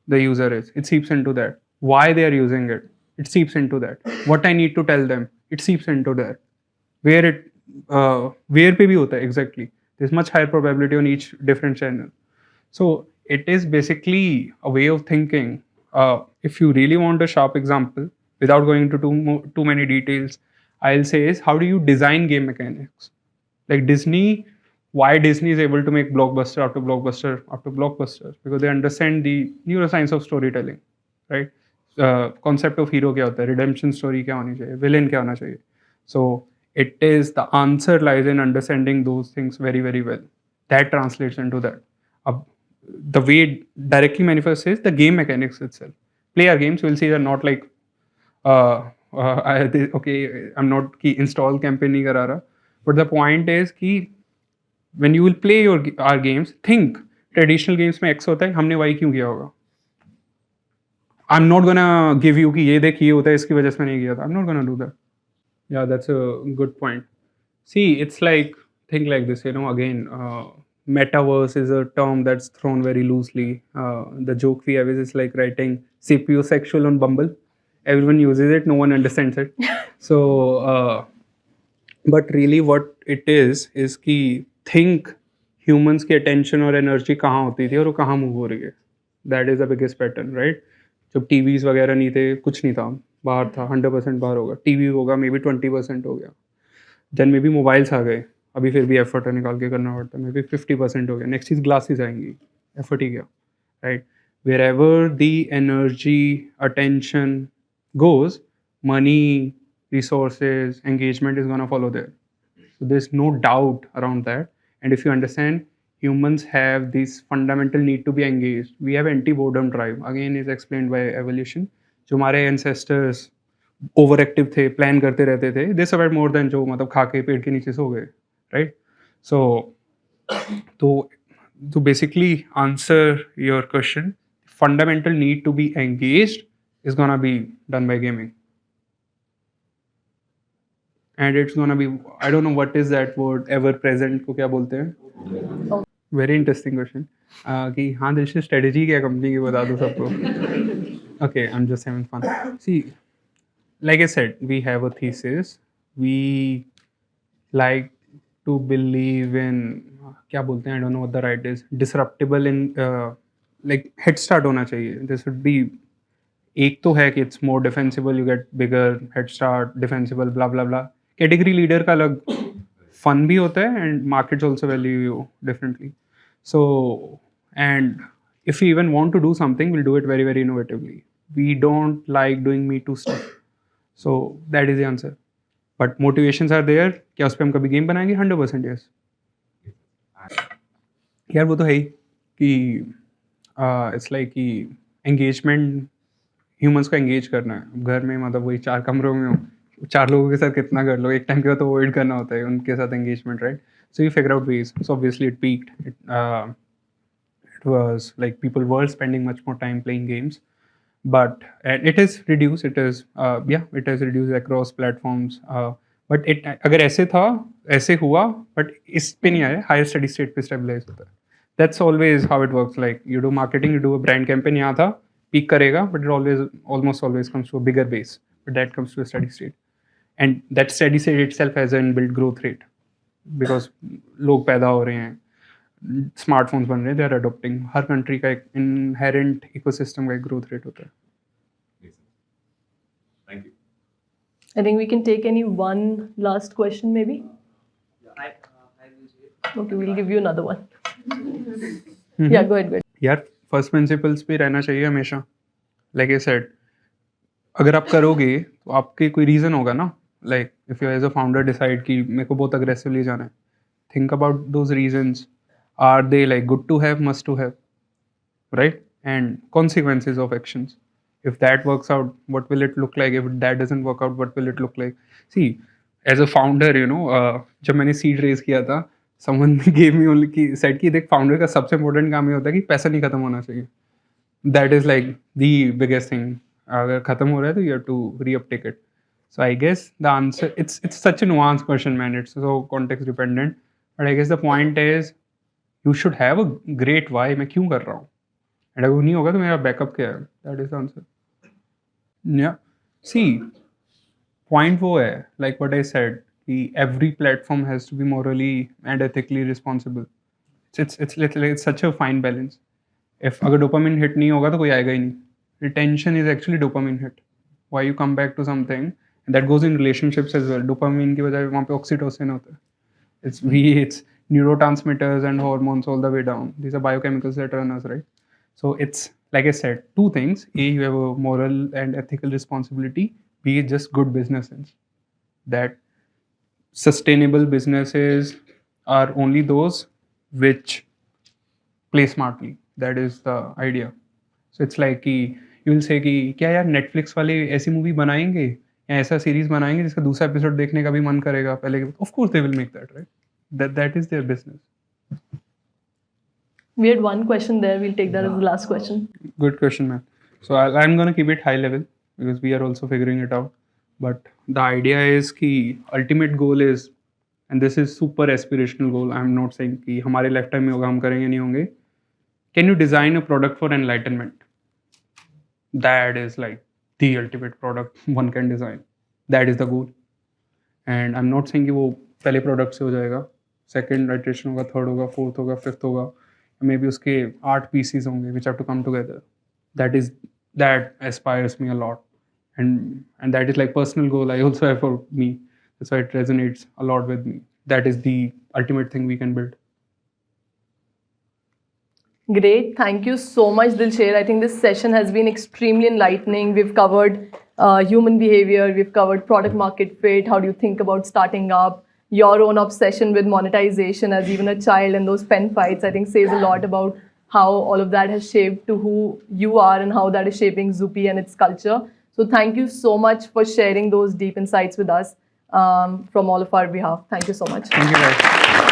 the user is, it seeps into that. Why they are using it, it seeps into that. What I need to tell them, it seeps into that. Where पे भी होता है exactly. There's much higher probability on each different channel. So it is basically a way of thinking. If you really want a sharp example, without going into too many details, I'll say is how do you design game mechanics? Like Disney, why Disney is able to make blockbuster after blockbuster after blockbuster? Because they understand the neuroscience of storytelling, right? Concept of hero क्या होता है, redemption story क्या होनी चाहिए, villain क्या होना चाहिए. So it is the answer lies in understanding those things very very well. That translates into that. The way it directly manifests is the game mechanics itself. Player games, we'll see, they're not like okay, I'm not कि install campaign नहीं करा रहा, but the point is कि when you will play our games, think traditional games में X होता है, हमने Y क्यों किया होगा? I'm not gonna give you कि ये देख ये होता है इसकी वजह से मैंने किया था. I'm not gonna do that. Yeah, that's a good point. See, it's like, think like this, again, metaverse is a term that's thrown very loosely. The joke we have is like writing CPU sexual on Bumble. Everyone uses it, no one understands it. So, but really what it is कि think humans की attention और energy कहाँ होती थी और वो कहाँ move हो रही है. That is the biggest pattern, right? जब TVs वगैरह नहीं थे, कुछ नहीं था, बाहर था, 100% बाहर होगा, TV होगा, मे बी 20% हो गया, देन मे बी मोबाइल्स आ गए, अभी फिर भी एफर्ट निकाल के करना पड़ता है, मे बी 50% हो गया, नेक्स्ट चीज़ ग्लासेस आएंगी, एफर्ट ही गया, right? Wherever the energy attention goes, money, resources, engagement is going to follow there. So there's no doubt around that. And if you understand, humans have this fundamental need to be engaged. We have anti-boredom drive. Again, is explained by evolution. जो हमारे ancestors overactive थे, plan करते रहते थे, they survived more than जो मतलब खा के पेड़ के नीचे सो गए, right? So, to basically answer your question, fundamental need to be engaged is gonna be done by gaming. And it's gonna be, I don't know what is that word, ever present को क्या बोलते हैं? Very interesting question. कि हाँ दिलशर strategy क्या company की बता दो सबको. Okay, I'm just having fun. See, like I said, we have a thesis. We like to believe in क्या बोलते हैं? I don't know what the right is. Disruptible in like head start होना चाहिए. This would be एक तो है कि it's more defensible, you get bigger head start, defensible, blah blah blah. Category leader का अलग fun भी होता है and markets also value you differently. So, and if we even want to do something, we'll do it very very innovatively. We don't like doing me too stuff. So that is the answer. But motivations are there. क्या उस पर हम कभी game बनाएंगे? 100% yes. यार वो तो है ही कि it's like कि engagement, ह्यूमंस को एंगेज करना है. घर में मतलब वही 4 कमरों में हो, 4 लोगों के साथ कितना कर लो, एक टाइम के बाद तो अवॉइड करना होता है उनके साथ engagement, right? So you figure out ways. So obviously it peaked. It was like people were spending much more time playing games, but it is reduced. It is it has reduced across platforms. But it अगर ऐसे था, ऐसे हुआ, but इस पे नहीं आया, higher steady state पे stabilize होता है. That's always how it works. Like you do marketing, you do a brand campaign, यहाँ था, peak करेगा, but it almost always comes to a bigger base. But that comes to a steady state, and that steady state itself has an inbuilt growth rate because लोग पैदा हो रहे हैं, smartphones बन रहे हैं, they are adopting. Her country का एक inherent ecosystem का एक growth rate होता है. Thank you. I think we can take any one last question maybe. Yeah, I will. Okay, we'll give you another one. Yeah, go ahead. यार first principles पे रहना चाहिए हमेशा. लाइक आई सेड, अगर आप करोगे तो आपके कोई रीज़न होगा ना. Like if you as a founder decide कि मेरे को बहुत अग्रेसिवली जाना है, think about those reasons. Are they like good to have, must to have, right? and consequences of actions. If that works out, what will it look like? If that doesn't work out, what will it look like? See, as a founder, जब मैंने seed raise किया था, someone gave me only कि said कि देख founder का सबसे important काम ये होता है कि पैसा नहीं खत्म होना चाहिए. That is like the biggest thing. अगर खत्म हो रहा है तो you have to re-uptake it. So I guess the answer, it's such a nuanced question, man. It's so context dependent. But I guess the point is you should have a great why. मैं क्यों कर रहा हूँ? And अगर वो नहीं होगा तो मेरा backup क्या है? That is the answer. Yeah. See, point वो है, like what I said, कि every platform has to be morally and ethically responsible. It's such a fine balance. If अगर dopamine hit नहीं होगा तो कोई आएगा ही नहीं. Retention is actually dopamine hit. Why you come back to something, and that goes in relationships as well. Dopamine की बजाय वहाँ पे oxytocin होता है. It's neurotransmitters and hormones all the way down. These are biochemicals that run us, right? So it's like I said, two things. A, you have a moral and ethical responsibility. B, just good business sense. That sustainable businesses are only those which play smartly. That is the idea. So it's like कि you will say कि क्या यार Netflix वाले ऐसी movie बनाएंगे या ऐसा series बनाएंगे जिसका दूसरा एपिसोड देखने का भी मन करेगा पहले. Of course they will make that, right? That is their business. We had one question there. We'll take that as the last question. Good question, man. So I'm going to keep it high level because we are also figuring it out. But the idea is कि ultimate goal is, and this is super aspirational goal. I'm not saying कि हमारे lifetime में होगा हम करेंगे नहीं होंगे. Can you design a product for enlightenment? That is like the ultimate product one can design. That is the goal. And I'm not saying कि वो पहले product से हो जाएगा, second iteration होगा, third होगा, fourth होगा, fifth होगा, maybe उसके 8 pieces होंगे which have to come together. That aspires me a lot, and that is like personal goal I also have for me. That's why it resonates a lot with me. That is the ultimate thing we can build. Great. Thank you so much, Dilsher. I think this session has been extremely enlightening. We've covered human behavior. We've covered product market fit. How do you think about starting up? Your own obsession with monetization as even a child, and those pen fights, I think, says a lot about how all of that has shaped to who you are and how that is shaping Zupee and its culture. So thank you so much for sharing those deep insights with us from all of our behalf. Thank you so much. Thank you, guys.